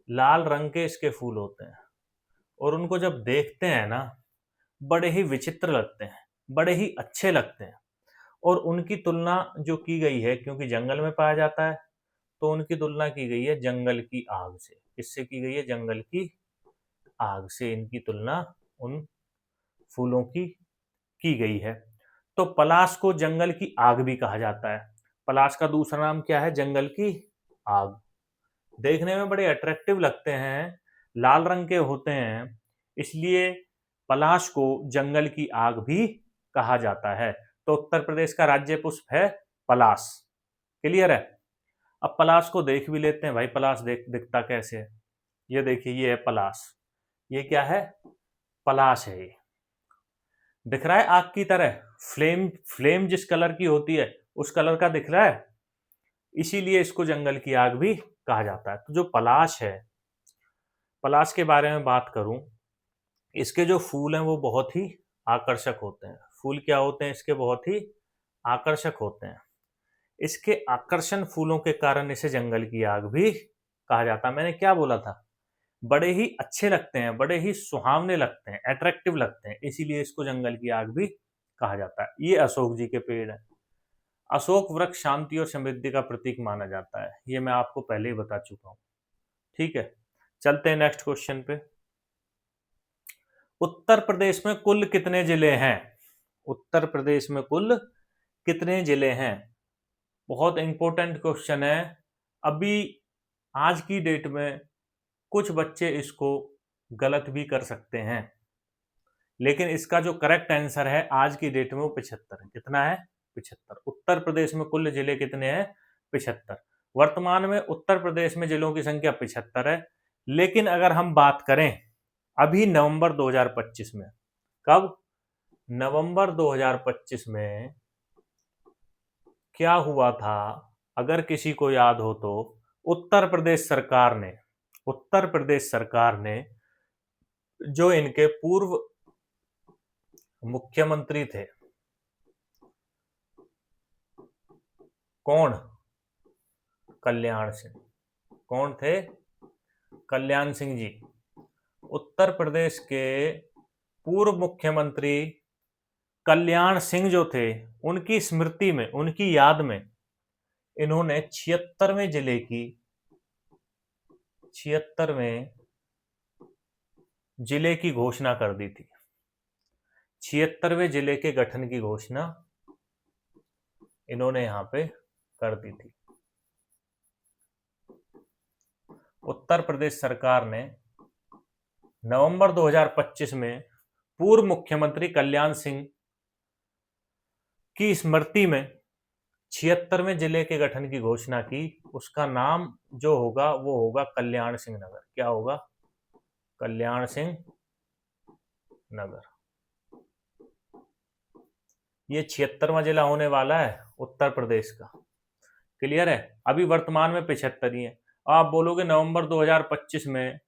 लाल रंग के इसके फूल होते हैं। और उनको जब देखते हैं ना, बड़े ही विचित्र लगते हैं, बड़े ही अच्छे लगते हैं। और उनकी तुलना जो की गई है, क्योंकि जंगल में पाया जाता है, तो उनकी तुलना की गई है जंगल की आग से। किससे की गई है, जंगल की आग से इनकी तुलना उन फूलों की गई है। तो पलाश को जंगल की आग भी कहा जाता है। पलाश का दूसरा नाम क्या है, जंगल की आग। देखने में बड़े अट्रैक्टिव लगते हैं, लाल रंग के होते हैं, इसलिए पलाश को जंगल की आग भी कहा जाता है। तो उत्तर प्रदेश का राज्य पुष्प है पलाश। क्लियर है? अब पलाश को देख भी लेते हैं भाई, पलाश दिखता कैसे है। ये देखिए, ये है पलाश। ये क्या है, पलाश है। ये दिख रहा है आग की तरह, फ्लेम, फ्लेम जिस कलर की होती है उस कलर का दिख रहा है, इसीलिए इसको जंगल की आग भी कहा जाता है। तो जो पलाश है, पलाश के बारे में बात करूं, इसके जो फूल हैं वो बहुत ही आकर्षक होते हैं। फूल क्या होते हैं इसके, बहुत ही आकर्षक होते हैं। इसके आकर्षण फूलों के कारण इसे जंगल की आग भी कहा जाता है। मैंने क्या बोला था, बड़े ही अच्छे लगते हैं, बड़े ही सुहावने लगते हैं, अट्रैक्टिव लगते हैं, इसीलिए इसको जंगल की आग भी कहा जाता है। ये अशोक जी के पेड़ है। अशोक वृक्ष शांति और समृद्धि का प्रतीक माना जाता है, ये मैं आपको पहले ही बता चुका हूं। ठीक है, चलते हैं नेक्स्ट क्वेश्चन पे। उत्तर प्रदेश में कुल कितने जिले हैं? उत्तर प्रदेश में कुल कितने जिले हैं? बहुत इंपॉर्टेंट क्वेश्चन है। अभी आज की डेट में कुछ बच्चे इसको गलत भी कर सकते हैं, लेकिन इसका जो करेक्ट आंसर है आज की डेट में वो 75 है। कितना है, 75। उत्तर प्रदेश में कुल जिले कितने हैं, 75। वर्तमान में उत्तर प्रदेश में जिलों की संख्या 75 है। लेकिन अगर हम बात करें अभी नवंबर 2025 में, कब, नवंबर 2025 में क्या हुआ था, अगर किसी को याद हो तो। उत्तर प्रदेश सरकार ने जो इनके पूर्व मुख्यमंत्री थे, कौन? कल्याण सिंह। कौन थे? कल्याण सिंह जी। उत्तर प्रदेश के पूर्व मुख्यमंत्री कल्याण सिंह जो थे, उनकी स्मृति में, उनकी याद में इन्होंने 76वें जिले की घोषणा कर दी थी। 76वें जिले के गठन की घोषणा इन्होंने यहां पे कर दी थी। उत्तर प्रदेश सरकार ने नवंबर 2025 में पूर्व मुख्यमंत्री कल्याण सिंह की स्मृति में 76वें जिले के गठन की घोषणा की। उसका नाम जो होगा वो होगा कल्याण सिंह नगर। क्या होगा? कल्याण सिंह नगर। ये 76वां जिला होने वाला है उत्तर प्रदेश का। क्लियर है? अभी वर्तमान में 75 ही है। आप बोलोगे नवंबर 2025 में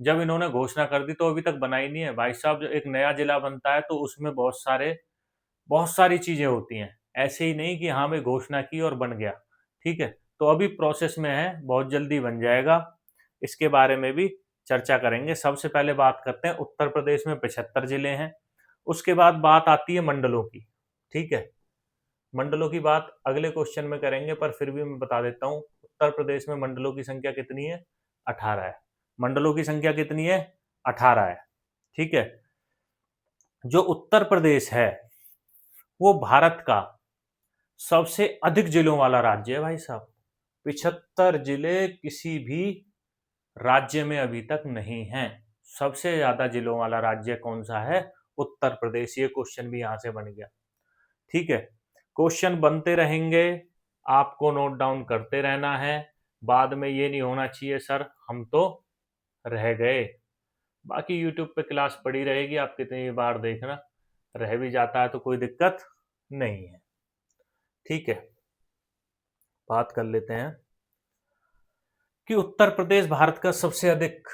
जब इन्होंने घोषणा कर दी तो अभी तक बनाई नहीं है। भाई साहब, जब एक नया जिला बनता है तो उसमें बहुत सारी चीजें होती हैं। ऐसे ही नहीं कि हाँ भाई घोषणा की और बन गया। ठीक है, तो अभी प्रोसेस में है, बहुत जल्दी बन जाएगा। इसके बारे में भी चर्चा करेंगे। सबसे पहले बात करते हैं, उत्तर प्रदेश में 75 जिले हैं। उसके बाद बात आती है मंडलों की। ठीक है, मंडलों की बात अगले क्वेश्चन में करेंगे, पर फिर भी मैं बता देता हूं उत्तर प्रदेश में मंडलों की संख्या कितनी है? 18 है। मंडलों की संख्या कितनी है? 18 है। ठीक है, जो उत्तर प्रदेश है वो भारत का सबसे अधिक जिलों वाला राज्य है भाई साहब। 75 जिले किसी भी राज्य में अभी तक नहीं हैं। सबसे ज्यादा जिलों वाला राज्य कौन सा है? उत्तर प्रदेश। ये क्वेश्चन भी यहां से बन गया। ठीक है, क्वेश्चन बनते रहेंगे, आपको नोट डाउन करते रहना है। बाद में ये नहीं होना चाहिए सर हम तो रह गए। बाकी यूट्यूब पे क्लास पड़ी रहेगी, आप कितनी बार देखना। रह भी जाता है तो कोई दिक्कत नहीं है। ठीक है, बात कर लेते हैं कि उत्तर प्रदेश भारत का सबसे अधिक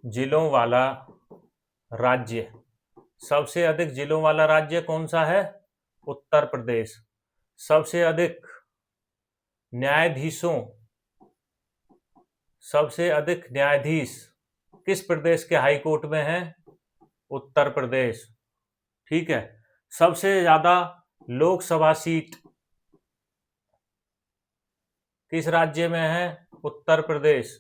जिलों वाला राज्य। सबसे अधिक जिलों वाला राज्य कौन सा है? उत्तर प्रदेश। सबसे अधिक न्यायाधीशों, सबसे अधिक न्यायाधीश किस प्रदेश के हाई कोर्ट में हैं? उत्तर प्रदेश। ठीक है, सबसे ज्यादा लोकसभा सीट किस राज्य में है? उत्तर प्रदेश।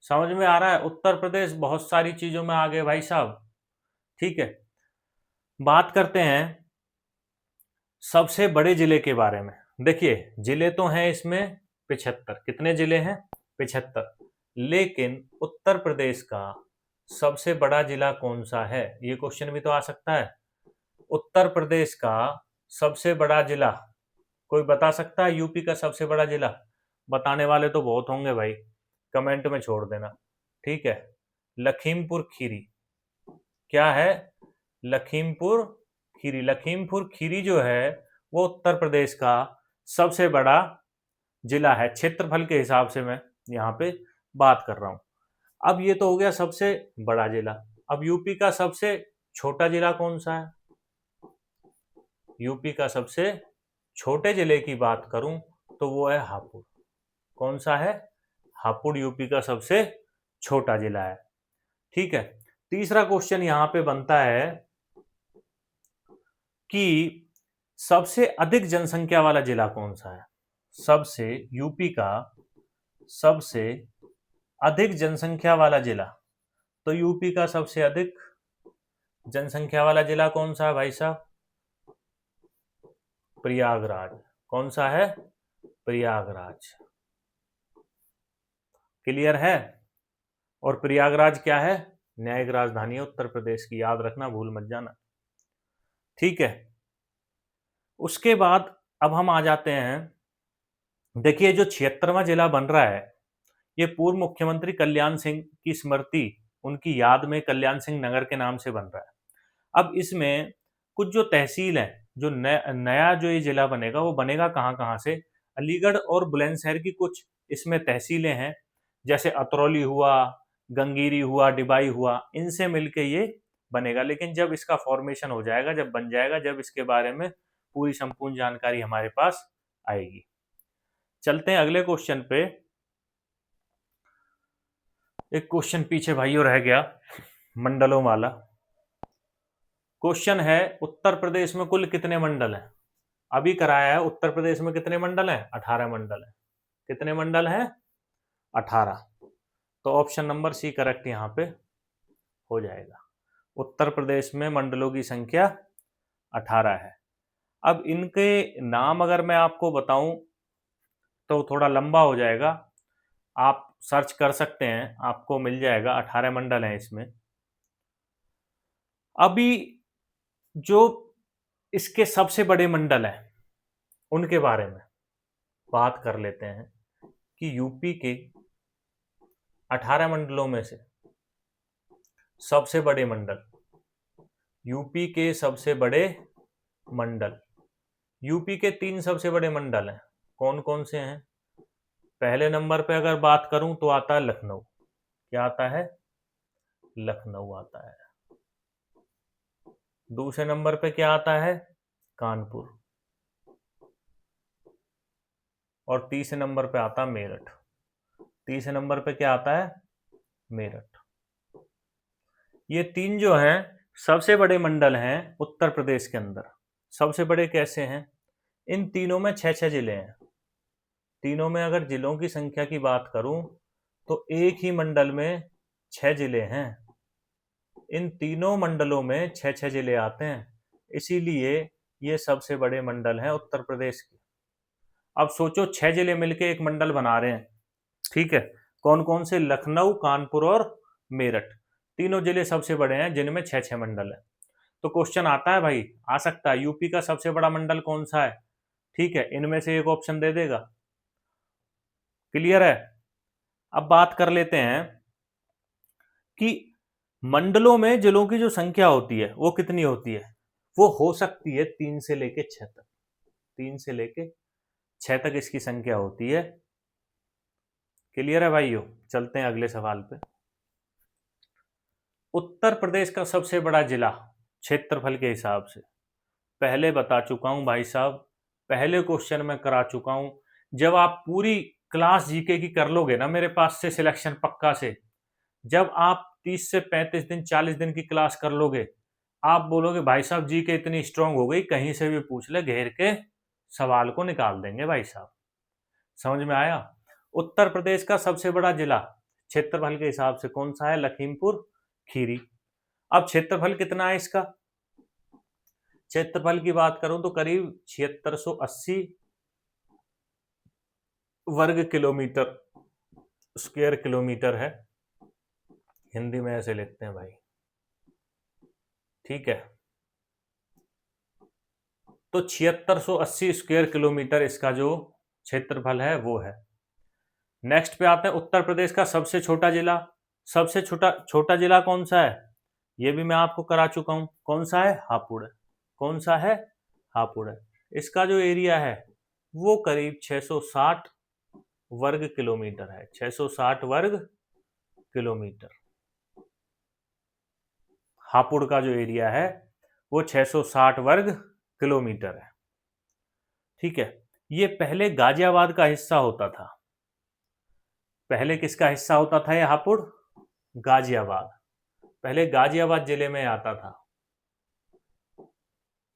समझ में आ रहा है? उत्तर प्रदेश बहुत सारी चीजों में आगे भाई साहब। ठीक है, बात करते हैं सबसे बड़े जिले के बारे में। देखिए, जिले तो हैं इसमें 75। कितने जिले हैं? 75। लेकिन उत्तर प्रदेश का सबसे बड़ा जिला कौन सा है? ये क्वेश्चन भी तो आ सकता है। उत्तर प्रदेश का सबसे बड़ा जिला कोई बता सकता है? यूपी का सबसे बड़ा जिला बताने वाले तो बहुत होंगे भाई, कमेंट में छोड़ देना। ठीक है, लखीमपुर खीरी। क्या है? लखीमपुर खीरी। लखीमपुर खीरी जो है वो उत्तर प्रदेश का सबसे बड़ा जिला है। क्षेत्रफल के हिसाब से मैं यहाँ पे बात कर रहा हूँ। अब ये तो हो गया सबसे बड़ा जिला। अब यूपी का सबसे छोटा जिला कौन सा है? यूपी का सबसे छोटे जिले की बात करूं तो वो है हापुड़। कौन सा है? हापुड़ यूपी का सबसे छोटा जिला है। ठीक है, तीसरा क्वेश्चन यहां पे बनता है कि सबसे अधिक जनसंख्या वाला जिला कौन सा है? यूपी का सबसे अधिक जनसंख्या वाला जिला, तो यूपी का सबसे अधिक जनसंख्या वाला जिला कौन सा है भाई साहब? प्रयागराज। कौन सा है? प्रयागराज। क्लियर है? और प्रयागराज क्या है? न्यायिक राजधानी है उत्तर प्रदेश की, याद रखना, भूल मत जाना। ठीक है, उसके बाद अब हम आ जाते हैं देखिए, जो 76वां जिला बन रहा है, ये पूर्व मुख्यमंत्री कल्याण सिंह की स्मृति, उनकी याद में कल्याण सिंह नगर के नाम से बन रहा है। अब इसमें कुछ जो तहसील है, जो नया जो ये जिला बनेगा, वो बनेगा कहाँ-कहाँ से? अलीगढ़ और बुलंदशहर की कुछ इसमें तहसीलें हैं, जैसे अतरौली हुआ, गंगीरी हुआ, डिबाई हुआ, इनसे मिलके ये बनेगा। लेकिन जब इसका फॉर्मेशन हो जाएगा, जब बन जाएगा, जब इसके बारे में पूरी संपूर्ण जानकारी हमारे पास आएगी। चलते हैं अगले क्वेश्चन पे। एक क्वेश्चन पीछे भाइयों रह गया, मंडलों वाला। क्वेश्चन है, उत्तर प्रदेश में कुल कितने मंडल हैं? अभी कराया है, उत्तर प्रदेश में कितने मंडल हैं? 18 मंडल हैं। कितने मंडल हैं? 18। तो ऑप्शन नंबर सी करेक्ट यहाँ पे हो जाएगा। उत्तर प्रदेश में मंडलों की संख्या 18 है। अब इनके नाम अगर मैं आपको बताऊं तो थोड़ा लंबा हो जाएगा, आप सर्च कर सकते हैं, आपको मिल जाएगा। 18 मंडल हैं इसमें। अभी जो इसके सबसे बड़े मंडल हैं उनके बारे में बात कर लेते हैं कि यूपी के 18 मंडलों में से सबसे बड़े मंडल, यूपी के सबसे बड़े मंडल, यूपी के 3 सबसे बड़े मंडल हैं। कौन कौन से हैं? पहले नंबर पे अगर बात करूं तो आता है लखनऊ। क्या आता है? लखनऊ आता है। दूसरे नंबर पे क्या आता है? कानपुर। और तीसरे नंबर पे आता है मेरठ। तीसरे नंबर पे क्या आता है? मेरठ। ये 3 जो हैं सबसे बड़े मंडल हैं उत्तर प्रदेश के अंदर। सबसे बड़े कैसे हैं? इन तीनों में 6-6 जिले हैं। तीनों में अगर जिलों की संख्या की बात करूं तो एक ही मंडल में 6 जिले हैं। इन तीनों मंडलों में 6-6 जिले आते हैं, इसीलिए ये सबसे बड़े मंडल हैं उत्तर प्रदेश के। अब सोचो, 6 जिले मिलके एक मंडल बना रहे हैं, ठीक है? कौन कौन से? लखनऊ, कानपुर और मेरठ। तीनों जिले सबसे बड़े हैं जिनमें 6-6 मंडल है। तो क्वेश्चन आता है भाई, आ सकता है, यूपी का सबसे बड़ा मंडल कौन सा है? ठीक है, इनमें से एक ऑप्शन दे देगा। क्लियर है? अब बात कर लेते हैं कि मंडलों में जिलों की जो संख्या होती है वो कितनी होती है? वो हो सकती है 3 से लेके 6 तक। 3 से लेके 6 तक इसकी संख्या होती है। क्लियर है भाइयों? चलते हैं अगले सवाल पे। उत्तर प्रदेश का सबसे बड़ा जिला क्षेत्रफल के हिसाब से पहले बता चुका हूं भाई साहब, पहले क्वेश्चन में करा चुका हूं। जब आप पूरी क्लास जीके की कर लोगे ना मेरे पास से सिलेक्शन पक्का से, जब आप 30 से 35 दिन 40 दिन की क्लास कर लोगे, आप बोलोगे भाई साहब जीके इतनी स्ट्रांग हो गई, कहीं से भी पूछ ले घेर के सवाल को निकाल देंगे भाई साहब। समझ में आया? उत्तर प्रदेश का सबसे बड़ा जिला क्षेत्रफल के हिसाब से कौन सा है? लखीमपुर खीरी। अब क्षेत्रफल कितना है इसका? क्षेत्रफल की बात करूं तो करीब 7680 वर्ग किलोमीटर, स्क्वायर किलोमीटर है। हिंदी में ऐसे लिखते हैं भाई, ठीक है? तो 7680 स्क्वायर किलोमीटर इसका जो क्षेत्रफल है वो है। नेक्स्ट पे आते हैं उत्तर प्रदेश का सबसे छोटा जिला। सबसे छोटा छोटा जिला कौन सा है? ये भी मैं आपको करा चुका हूं। कौन सा है? हापुड़ है। कौन सा है? हापुड़ है। इसका जो एरिया है वो करीब 660 वर्ग किलोमीटर है। 660 वर्ग किलोमीटर हापुड़ का जो एरिया है वो 660 वर्ग किलोमीटर है, ठीक है? ये पहले गाजियाबाद का हिस्सा होता था। पहले किसका हिस्सा होता था ये हापुड़? गाजियाबाद। पहले गाजियाबाद जिले में आता था।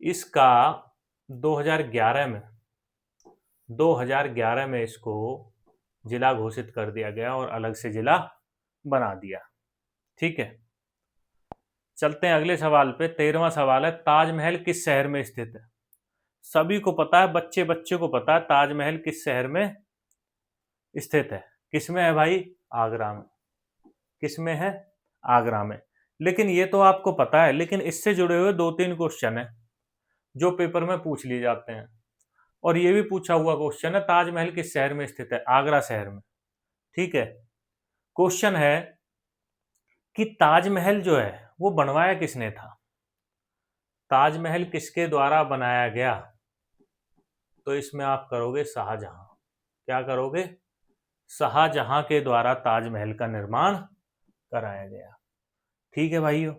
इसका 2011 में इसको जिला घोषित कर दिया गया और अलग से जिला बना दिया, ठीक है? चलते हैं अगले सवाल पे। 13वां सवाल है, ताजमहल किस शहर में स्थित है? सभी को पता है, बच्चे बच्चे को पता है ताजमहल किस शहर में स्थित है। किसमें है भाई? आगरा में। किसमें है? आगरा में। लेकिन ये तो आपको पता है, लेकिन इससे जुड़े हुए 2-3 क्वेश्चन है जो पेपर में पूछ लिए जाते हैं। और ये भी पूछा हुआ क्वेश्चन है, ताजमहल किस शहर में स्थित है? आगरा शहर में। ठीक है। क्वेश्चन है कि ताजमहल जो है वो बनवाया किसने था? ताजमहल किसके द्वारा बनाया गया? तो इसमें आप करोगे शाहजहां। क्या करोगे? शाहजहां के द्वारा ताजमहल का निर्माण कराया गया। ठीक है भाइयों।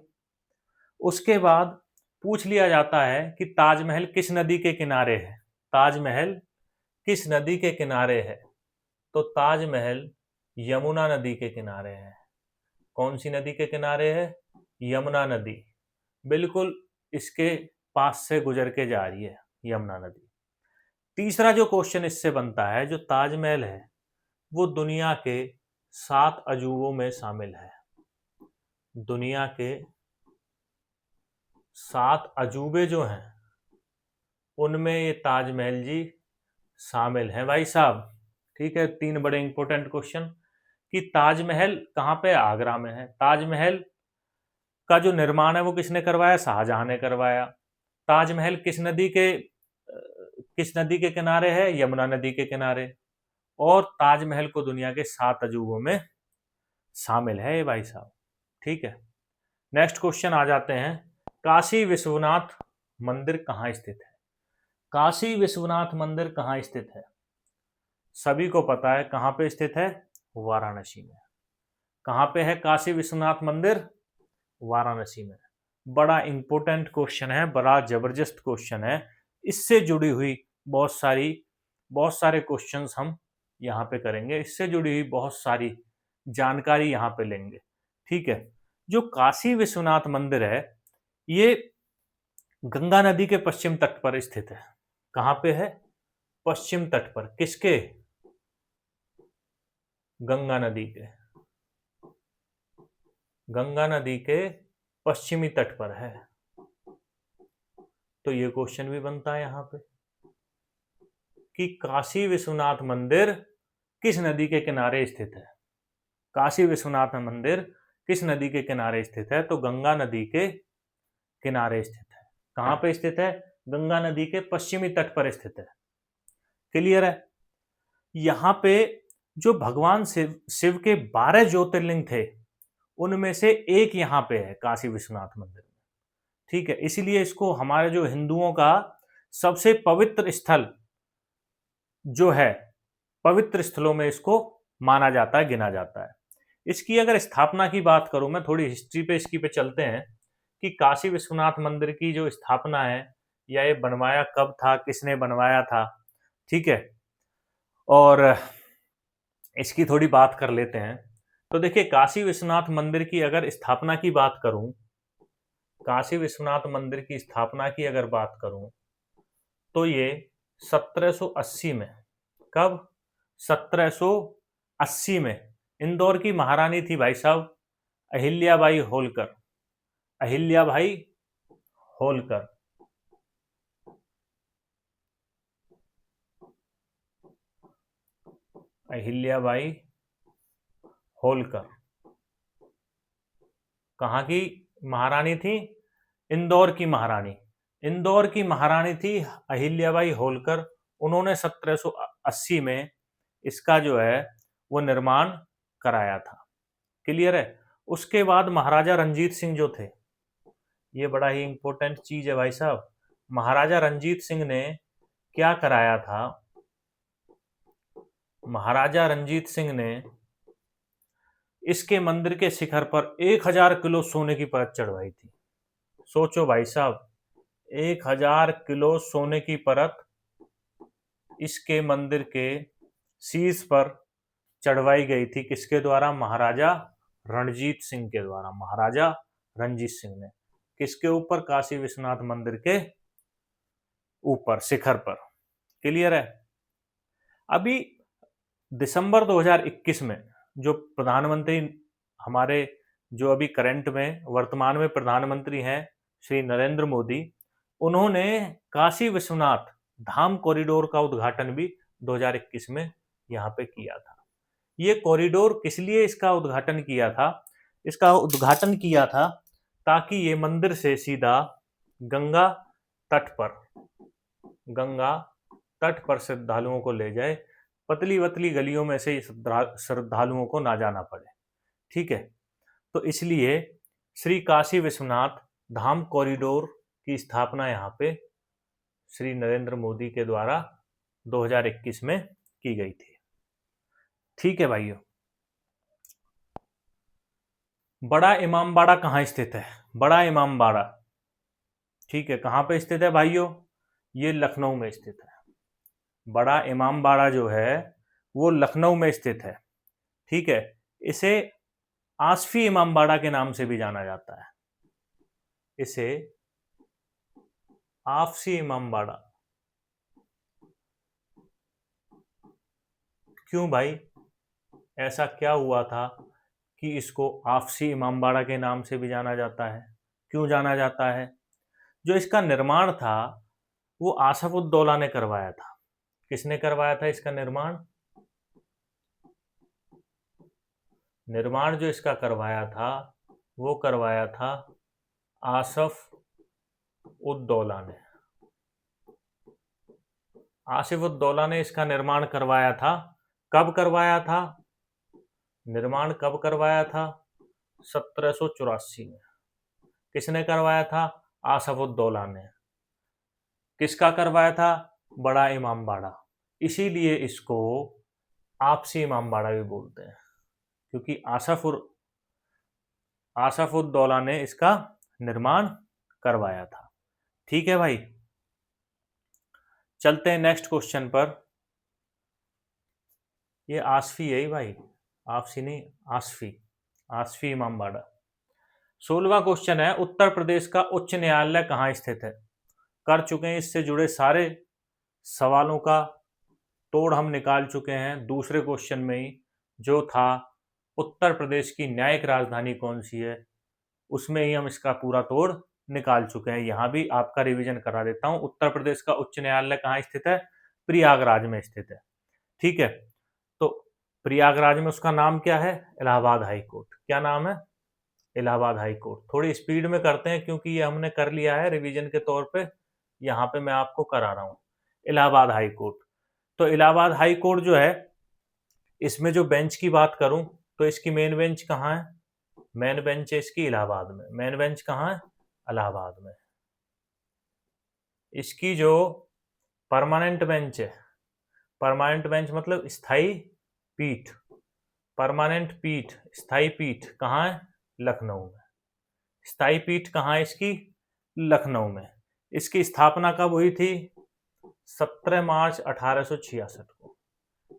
उसके बाद पूछ लिया जाता है कि ताजमहल किस नदी के किनारे है? ताजमहल किस नदी के किनारे है? तो ताजमहल यमुना नदी के किनारे है। कौन सी नदी के किनारे है? यमुना नदी। बिल्कुल इसके पास से गुजर के जा रही है यमुना नदी। तीसरा जो क्वेश्चन इससे बनता है, जो ताजमहल है वो दुनिया के 7 अजूबों में शामिल है। दुनिया के 7 अजूबे जो हैं उनमें ये ताजमहल जी शामिल हैं भाई साहब। ठीक है। 3 बड़े इंपॉर्टेंट क्वेश्चन कि ताजमहल कहाँ पे? आगरा में है। ताजमहल का जो निर्माण है वो किसने करवाया? शाहजहां ने करवाया। ताजमहल किस नदी के किनारे है? यमुना नदी के किनारे। और ताजमहल को दुनिया के 7 अजूबों में शामिल है ये भाई साहब। ठीक है। नेक्स्ट क्वेश्चन आ जाते हैं, काशी विश्वनाथ मंदिर कहाँ स्थित है? काशी विश्वनाथ मंदिर कहाँ स्थित है? सभी को पता है कहाँ पे स्थित है? वाराणसी में। कहाँ पे है काशी विश्वनाथ मंदिर? वाराणसी में। बड़ा इंपॉर्टेंट क्वेश्चन है, बड़ा जबरदस्त क्वेश्चन है। इससे जुड़ी हुई बहुत सारे क्वेश्चंस हम यहाँ पे करेंगे। इससे जुड़ी हुई बहुत सारी जानकारी यहाँ पे लेंगे। ठीक है। जो काशी विश्वनाथ मंदिर है ये गंगा नदी के पश्चिम तट पर स्थित है। कहाँ पे है? पश्चिम तट पर। किसके? गंगा नदी के। गंगा नदी के पश्चिमी तट पर है। तो ये क्वेश्चन भी बनता है यहां पे कि काशी विश्वनाथ मंदिर किस नदी के किनारे स्थित है? काशी विश्वनाथ मंदिर किस नदी के किनारे स्थित है? तो गंगा नदी के किनारे स्थित है। कहां पे स्थित है? गंगा नदी के पश्चिमी तट पर स्थित है। क्लियर है? यहां पे जो भगवान शिव के 12 ज्योतिर्लिंग थे उनमें से एक यहां पे है, काशी विश्वनाथ मंदिर में। ठीक है। इसीलिए इसको हमारे जो हिंदुओं का सबसे पवित्र स्थल जो है, पवित्र स्थलों में इसको माना जाता है, गिना जाता है। इसकी अगर स्थापना की बात करूं, मैं थोड़ी हिस्ट्री पे इसकी पे चलते हैं कि काशी विश्वनाथ मंदिर की जो स्थापना है या ये बनवाया कब था, किसने बनवाया था। ठीक है। और इसकी थोड़ी बात कर लेते हैं। तो देखिए, काशी विश्वनाथ मंदिर की अगर स्थापना की बात करूं, काशी विश्वनाथ मंदिर की स्थापना की अगर बात करूं तो ये 1780 में, कब? 1780 में इंदौर की महारानी थी भाई साहब, अहिल्याबाई होलकर। अहिल्याबाई होलकर। अहिल्याबाई होलकर कहाँ की महारानी थी? इंदौर की महारानी। इंदौर की महारानी थी अहिल्याबाई होलकर। उन्होंने 1780 में इसका जो है वो निर्माण कराया था। क्लियर है? उसके बाद महाराजा रंजीत सिंह जो थे, ये बड़ा ही इंपॉर्टेंट चीज है भाई साहब। महाराजा रंजीत सिंह ने क्या कराया था? महाराजा रंजीत सिंह ने इसके मंदिर के शिखर पर 1000 किलो सोने की परत चढ़वाई थी। सोचो भाई साहब, 1000 किलो सोने की परत इसके मंदिर के शीर्ष पर चढ़वाई गई थी। किसके द्वारा? महाराजा रणजीत सिंह के द्वारा। महाराजा रणजीत सिंह ने किसके ऊपर? काशी विश्वनाथ मंदिर के ऊपर, शिखर पर। क्लियर है? अभी दिसंबर 2021 में जो प्रधानमंत्री हमारे, जो अभी करंट में वर्तमान में प्रधानमंत्री हैं, श्री नरेंद्र मोदी, उन्होंने काशी विश्वनाथ धाम कॉरिडोर का उद्घाटन भी 2021 में यहाँ पे किया था। ये कॉरिडोर किस लिए इसका उद्घाटन किया था? इसका उद्घाटन किया था ताकि ये मंदिर से सीधा गंगा तट पर, गंगा तट पर श्रद्धालुओं को ले जाए, पतली पतली गलियों में से श्रद्धालुओं को ना जाना पड़े। ठीक है, तो इसलिए श्री काशी विश्वनाथ धाम कॉरिडोर की स्थापना यहाँ पे श्री नरेंद्र मोदी के द्वारा 2021 में की गई थी। ठीक है भाइयों, बड़ा इमामबाड़ा कहाँ स्थित है? बड़ा इमामबाड़ा, ठीक है, कहाँ पे स्थित है भाइयों? ये लखनऊ में स्थित है। बड़ा इमामबाड़ा जो है वो लखनऊ में स्थित है। ठीक है, इसे आसफी इमामबाड़ा के नाम से भी जाना जाता है। इसे आफसी इमामबाड़ा। क्यों भाई, ऐसा क्या हुआ था कि इसको आफसी इमामबाड़ा के नाम से भी जाना जाता है? क्यों जाना जाता है? जो इसका निर्माण था वो आसफउद्दौला ने करवाया था। किसने करवाया था इसका निर्माण? निर्माण जो इसका करवाया था वो करवाया था आसफ उद्दौला ने। आसिफ उद्दौला ने इसका निर्माण करवाया था। कब करवाया था? निर्माण कब करवाया था? 1784 में। किसने करवाया था? आसिफ उद्दौला ने। किसका करवाया था? बड़ा इमामबाड़ा। इसीलिए इसको आपसी इमामबाड़ा भी बोलते हैं, क्योंकि आसिफ उद्दौला ने इसका निर्माण करवाया था। ठीक है भाई, चलते हैं नेक्स्ट क्वेश्चन पर। ये आसफी है भाई, आपसी नहीं, आसफी, आसफी इमामबाड़ा। 16वां क्वेश्चन है, उत्तर प्रदेश का उच्च न्यायालय कहाँ स्थित है? कर चुके हैं, इससे जुड़े सारे सवालों का तोड़ हम निकाल चुके हैं दूसरे क्वेश्चन में ही, जो था उत्तर प्रदेश की न्यायिक राजधानी कौन सी है, उसमें ही हम इसका पूरा तोड़ निकाल चुके हैं। यहाँ भी आपका रिवीजन करा देता हूँ। उत्तर प्रदेश का उच्च न्यायालय कहाँ स्थित है? प्रयागराज में स्थित है। ठीक है, तो प्रयागराज में उसका नाम क्या है? Allahabad high court. क्या नाम है? Allahabad high court. थोड़ी स्पीड में करते हैं क्योंकि ये हमने कर लिया है रिवीजन के तौर पे, यहाँ पे मैं आपको करा रहा हूँ। Allahabad high court. तो इलाहाबाद हाई कोर्ट जो है, इसमें जो बेंच की बात करूं तो इसकी मेन बेंच कहाँ है? मेन बेंच है इसकी इलाहाबाद में। मेन बेंच कहाँ है? इलाहाबाद में। इसकी जो परमानेंट बेंच है, परमानेंट बेंच मतलब स्थायी पीठ, परमानेंट पीठ, स्थायी पीठ कहाँ है? लखनऊ में। स्थायी पीठ कहाँ है इसकी? लखनऊ में। इसकी स्थापना कब हुई थी? 17 मार्च 1866 को।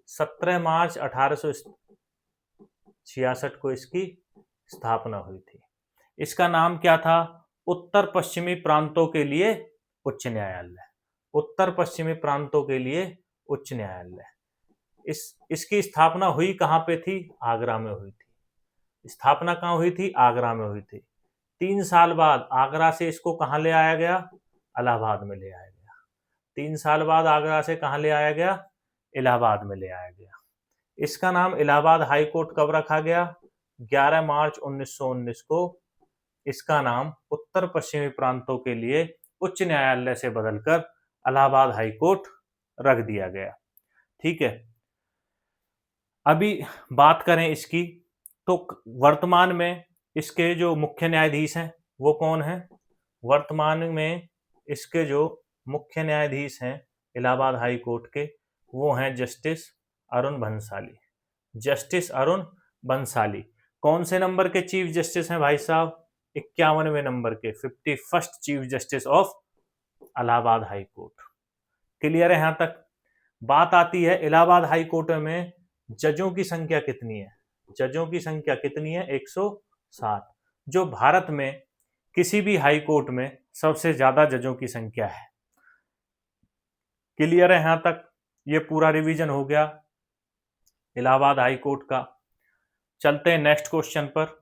17 मार्च 1866 को इसकी स्थापना हुई थी। इसका नाम क्या था? उत्तर पश्चिमी प्रांतों के लिए उच्च न्यायालय। उत्तर पश्चिमी प्रांतों के लिए उच्च न्यायालय। इसकी स्थापना हुई कहाँ पे थी? आगरा में हुई थी। स्थापना कहाँ हुई थी? आगरा में हुई थी। 3 साल बाद आगरा से इसको कहाँ ले आया गया? इलाहाबाद में ले आया गया। 3 साल बाद आगरा से कहाँ ले आया गया? इलाहाबाद में ले आया गया। इसका नाम इलाहाबाद हाई कोर्ट कब रखा गया? 11 मार्च 1919 को इसका नाम उत्तर पश्चिमी प्रांतों के लिए उच्च न्यायालय से बदलकर इलाहाबाद हाई कोर्ट रख दिया गया। ठीक है, अभी बात करें इसकी, तो वर्तमान में इसके जो मुख्य न्यायाधीश हैं वो कौन है? वर्तमान में इसके जो मुख्य न्यायाधीश हैं इलाहाबाद हाई कोर्ट के, वो हैं जस्टिस अरुण भंसाली। जस्टिस अरुण भंसाली कौन से नंबर के चीफ जस्टिस हैं भाई साहब? 51वें नंबर के, 51st chief justice of Allahabad high court. Clear है यहां तक? बात आती है इलाहाबाद हाई कोर्ट में जजों की संख्या कितनी है? जजों की संख्या कितनी है? 160, जो भारत में किसी भी हाई कोर्ट में सबसे ज्यादा जजों की संख्या है। क्लियर है यहां तक? ये पूरा रिवीजन हो गया इलाहाबाद हाई कोर्ट का। चलते हैं नेक्स्ट क्वेश्चन पर।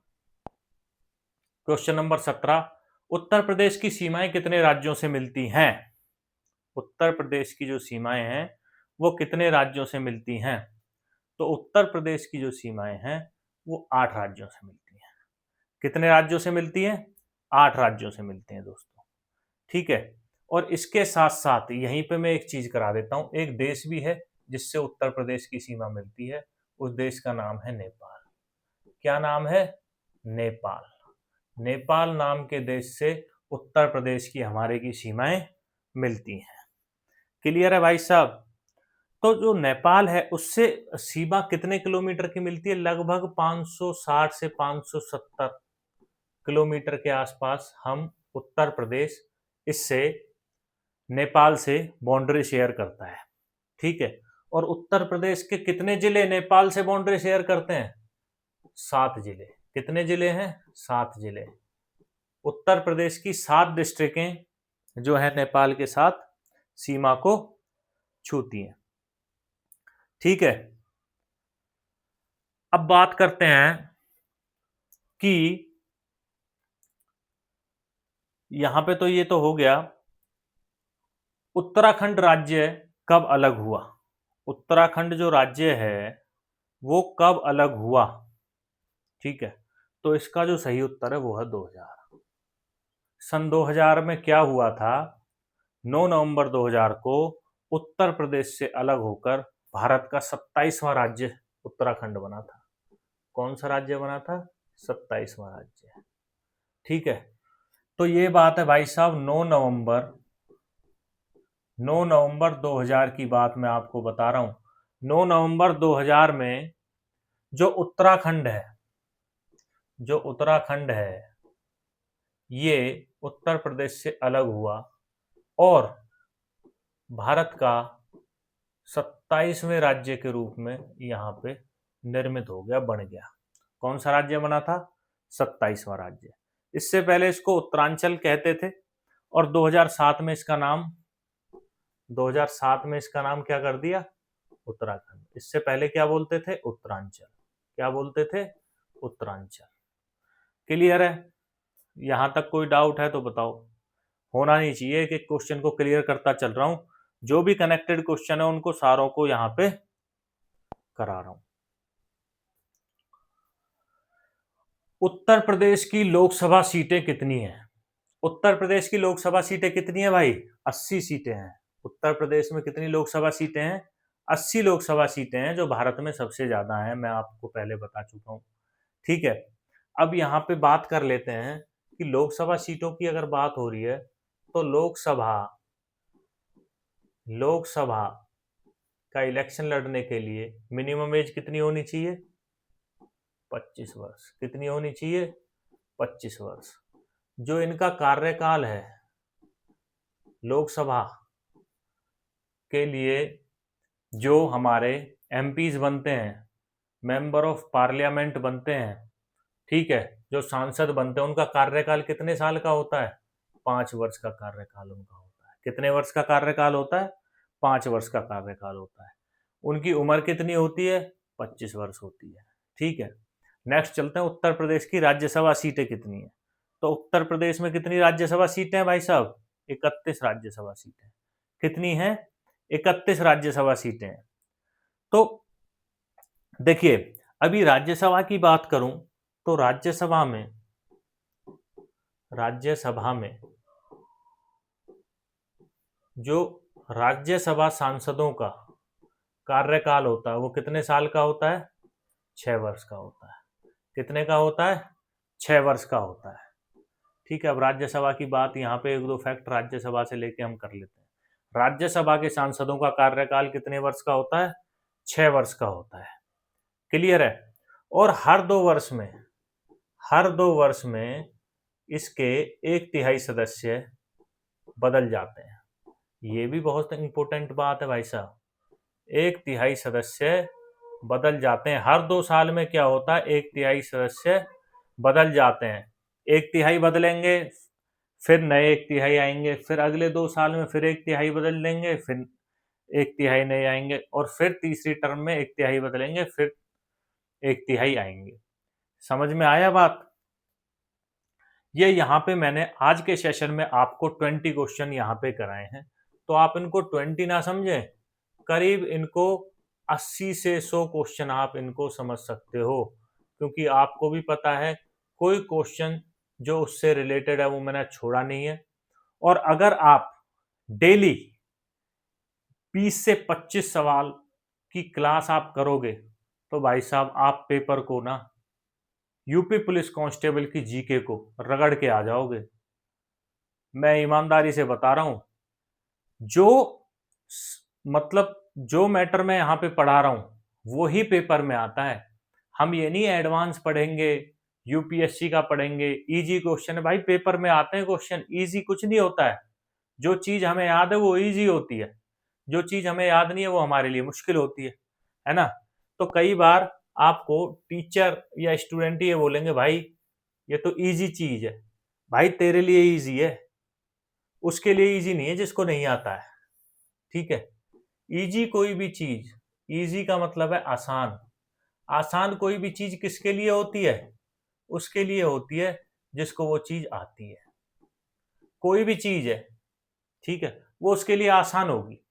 क्वेश्चन नंबर 17, उत्तर प्रदेश की सीमाएं कितने राज्यों से मिलती हैं? उत्तर प्रदेश की जो सीमाएं हैं वो कितने राज्यों से मिलती हैं? तो उत्तर प्रदेश की जो सीमाएं हैं वो 8 राज्यों से मिलती हैं। कितने राज्यों से मिलती हैं? 8 राज्यों से मिलती हैं दोस्तों। ठीक है, और इसके साथ साथ यहीं पे मैं एक चीज करा देता हूं, एक देश भी है जिससे उत्तर प्रदेश की सीमा मिलती है, उस देश का नाम है नेपाल। क्या नाम है? नेपाल। नेपाल नाम के देश से उत्तर प्रदेश की हमारे की सीमाएं मिलती हैं। क्लियर है भाई साहब? तो जो नेपाल है उससे सीमा कितने किलोमीटर की मिलती है? लगभग 560 से 570 किलोमीटर के आसपास हम उत्तर प्रदेश इससे नेपाल से बाउंड्री शेयर करता है। ठीक है। और उत्तर प्रदेश के कितने जिले नेपाल से बाउंड्री शेयर करते हैं? 7 जिले। कितने जिले हैं? 7 जिले। उत्तर प्रदेश की 7 डिस्ट्रिक्टें जो है नेपाल के साथ सीमा को छूती हैं। ठीक है। अब बात करते हैं कि यहां पे तो ये तो हो गया, उत्तराखंड राज्य कब अलग हुआ? उत्तराखंड जो राज्य है वो कब अलग हुआ? ठीक है। तो इसका जो सही उत्तर है वो है 2000। सन 2000 में क्या हुआ था? 9 नवंबर 2000 को उत्तर प्रदेश से अलग होकर भारत का 27वां राज्य उत्तराखंड बना था। कौन सा राज्य बना था? 27वां राज्य। ठीक है। तो ये बात है भाई साहब 9 नवंबर 2000 की बात मैं आपको बता रहा हूं। 9 नवंबर 2000 में जो उत्तराखंड है ये उत्तर प्रदेश से अलग हुआ और भारत का 27वें राज्य के रूप में यहाँ पे निर्मित हो गया, बन गया। कौन सा राज्य बना था? 27वां राज्य। इससे पहले इसको उत्तरांचल कहते थे और 2007 में इसका नाम क्या कर दिया? उत्तराखंड। इससे पहले क्या बोलते थे? उत्तरांचल। क्या बोलते थे? उत्तरांचल। क्लियर है? यहां तक कोई डाउट है तो बताओ। होना नहीं चाहिए कि क्वेश्चन को क्लियर करता चल रहा हूं, जो भी कनेक्टेड क्वेश्चन है उनको सारों को यहां पे करा रहा हूं। उत्तर प्रदेश की लोकसभा सीटें कितनी हैं? उत्तर प्रदेश की लोकसभा सीटें कितनी है भाई? 80 सीटें हैं। उत्तर प्रदेश में कितनी लोकसभा सीटें हैं? 80 लोकसभा सीटें हैं, जो भारत में सबसे ज्यादा हैं, मैं आपको पहले बता चुका हूं। ठीक है। अब यहाँ पे बात कर लेते हैं कि लोकसभा सीटों की अगर बात हो रही है तो लोकसभा का इलेक्शन लड़ने के लिए मिनिमम एज कितनी होनी चाहिए? 25 वर्ष। कितनी होनी चाहिए? 25 वर्ष। जो इनका कार्यकाल है लोकसभा के लिए, जो हमारे एमपीज बनते हैं, मेंबर ऑफ पार्लियामेंट बनते हैं, ठीक है, जो सांसद बनते हैं, उनका कार्यकाल कितने साल का होता है? 5 वर्ष का कार्यकाल उनका होता है। कितने वर्ष का कार्यकाल होता है? 5 वर्ष का कार्यकाल होता है। उनकी उम्र कितनी होती है? 25 वर्ष होती है। ठीक है। नेक्स्ट चलते हैं, उत्तर प्रदेश की राज्यसभा सीटें कितनी है? तो उत्तर प्रदेश में कितनी राज्यसभा सीटें हैं भाई साहब? 31 राज्यसभा सीटें। कितनी हैं? 31 राज्यसभा सीटें हैं। तो देखिए, अभी राज्यसभा की बात करूं तो राज्यसभा में जो राज्यसभा सांसदों का कार्यकाल होता है वो कितने साल का होता है? 6 वर्ष का होता है। कितने का होता है? 6 वर्ष का होता है। ठीक है। अब राज्यसभा की बात, यहाँ पे 1-2 फैक्ट राज्यसभा से लेके हम कर लेते हैं। राज्यसभा के सांसदों का कार्यकाल कितने वर्ष का होता है? 6 वर्ष का होता है। क्लियर है? और हर 2 वर्ष में इसके 1/3 सदस्य बदल जाते हैं। ये भी बहुत इंपॉर्टेंट बात है भाई साहब। 1/3 सदस्य बदल जाते हैं। हर 2 साल में क्या होता है? 1/3 सदस्य बदल जाते हैं। 1/3 बदलेंगे, फिर नए 1/3 आएंगे, फिर अगले 2 साल में फिर 1/3 बदल देंगे, फिर 1/3 नए आएंगे, और फिर तीसरी टर्म में 1/3 बदलेंगे, फिर 1/3 आएंगे। समझ में आया बात? ये यहाँ पे मैंने आज के सेशन में आपको 20 क्वेश्चन यहाँ पे कराए हैं, तो आप इनको 20 ना समझें, करीब इनको 80 से 100 क्वेश्चन आप इनको समझ सकते हो, क्योंकि आपको भी पता है कोई क्वेश्चन जो उससे रिलेटेड है वो मैंने छोड़ा नहीं है। और अगर आप डेली 20 से 25 सवाल की क्लास आप करोगे तो भाई साहब आप पेपर को ना, यूपी पुलिस कांस्टेबल की जीके को रगड़ के आ जाओगे। मैं ईमानदारी से बता रहा हूं, जो मतलब जो मैटर मैं यहाँ पे पढ़ा रहा हूं वो ही पेपर में आता है। हम ये नहीं एडवांस पढ़ेंगे, यूपीएससी का पढ़ेंगे, इजी क्वेश्चन है। भाई पेपर में आते हैं क्वेश्चन, इजी कुछ नहीं होता है। जो चीज हमें याद है वो इजी होती है, जो चीज हमें याद नहीं है वो हमारे लिए मुश्किल होती है ना। तो कई बार आपको टीचर या स्टूडेंट ये बोलेंगे भाई ये तो इजी चीज है। भाई तेरे लिए इजी है, उसके लिए इजी नहीं है जिसको नहीं आता है। ठीक है, इजी कोई भी चीज, इजी का मतलब है आसान। आसान कोई भी चीज किसके लिए होती है? उसके लिए होती है जिसको वो चीज आती है। कोई भी चीज है, ठीक है, वो उसके लिए आसान होगी।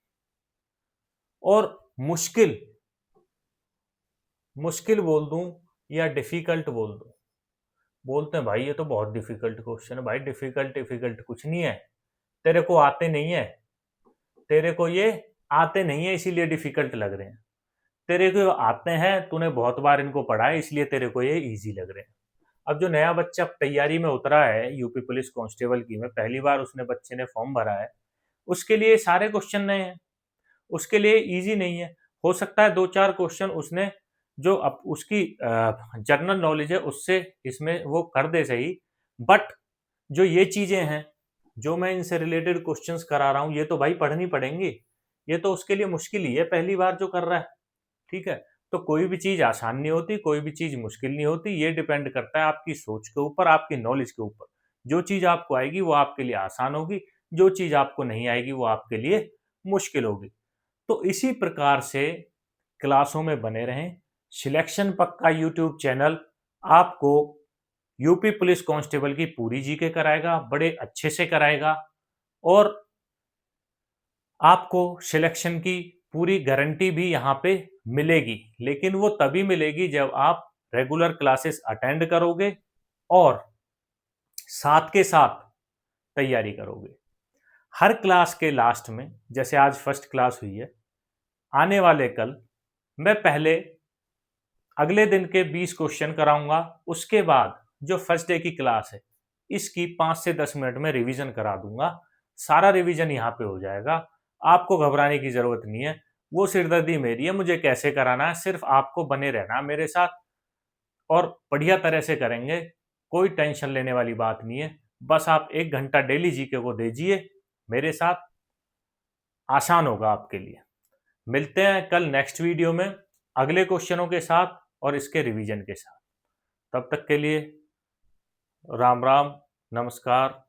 और मुश्किल, मुश्किल बोल दूं या डिफिकल्ट बोल दूं, बोलते हैं भाई ये तो बहुत डिफिकल्ट क्वेश्चन है। भाई डिफिकल्ट डिफिकल्ट कुछ नहीं है, तेरे को आते नहीं है, तेरे को ये आते नहीं है इसीलिए डिफिकल्ट लग रहे हैं। तेरे को आते हैं, तूने बहुत बार इनको पढ़ा है इसलिए तेरे को ये इजी लग रहे हैं। अब जो नया बच्चा तैयारी में उतरा है यूपी पुलिस कांस्टेबल की में, पहली बार उसने बच्चे ने फॉर्म भरा है, उसके लिए सारे क्वेश्चन नए हैं, उसके लिए इजी नहीं है। हो सकता है दो चार क्वेश्चन उसने जो अब उसकी जनरल नॉलेज है उससे इसमें वो कर दे सही, बट जो ये चीजें हैं जो मैं इनसे रिलेटेड क्वेश्चंस करा रहा हूं ये तो भाई पढ़नी पड़ेंगी। ये तो उसके लिए मुश्किल ही है, पहली बार जो कर रहा है। ठीक है, तो कोई भी चीज आसान नहीं होती, कोई भी चीज मुश्किल नहीं होती। ये डिपेंड करता है आपकी सोच के ऊपर, आपकी नॉलेज के ऊपर। जो चीज आपको आएगी वो आपके लिए आसान होगी, जो चीज आपको नहीं आएगी वो आपके लिए मुश्किल होगी। तो इसी प्रकार से क्लासों में बने रहें। सिलेक्शन पक्का यूट्यूब चैनल आपको यूपी पुलिस कांस्टेबल की पूरी जीके कराएगा, बड़े अच्छे से कराएगा, और आपको सिलेक्शन की पूरी गारंटी भी यहाँ पे मिलेगी। लेकिन वो तभी मिलेगी जब आप रेगुलर क्लासेस अटेंड करोगे और साथ के साथ तैयारी करोगे। हर क्लास के लास्ट में, जैसे आज फर्स्ट क्लास हुई है, आने वाले कल मैं पहले अगले दिन के 20 क्वेश्चन कराऊंगा। उसके बाद जो फर्स्ट डे की क्लास है इसकी 5 से 10 मिनट में रिवीजन करा दूंगा। सारा रिवीजन यहाँ पे हो जाएगा, आपको घबराने की जरूरत नहीं है। वो सिरदर्दी मेरी है, मुझे कैसे कराना है, सिर्फ आपको बने रहना मेरे साथ और बढ़िया तरह से करेंगे। कोई टेंशन लेने वाली बात नहीं है। बस आप 1 घंटा डेली जीके को दीजिए मेरे साथ, आसान होगा आपके लिए। मिलते हैं कल नेक्स्ट वीडियो में अगले क्वेश्चनों के साथ और इसके रिवीजन के साथ। तब तक के लिए राम राम, नमस्कार।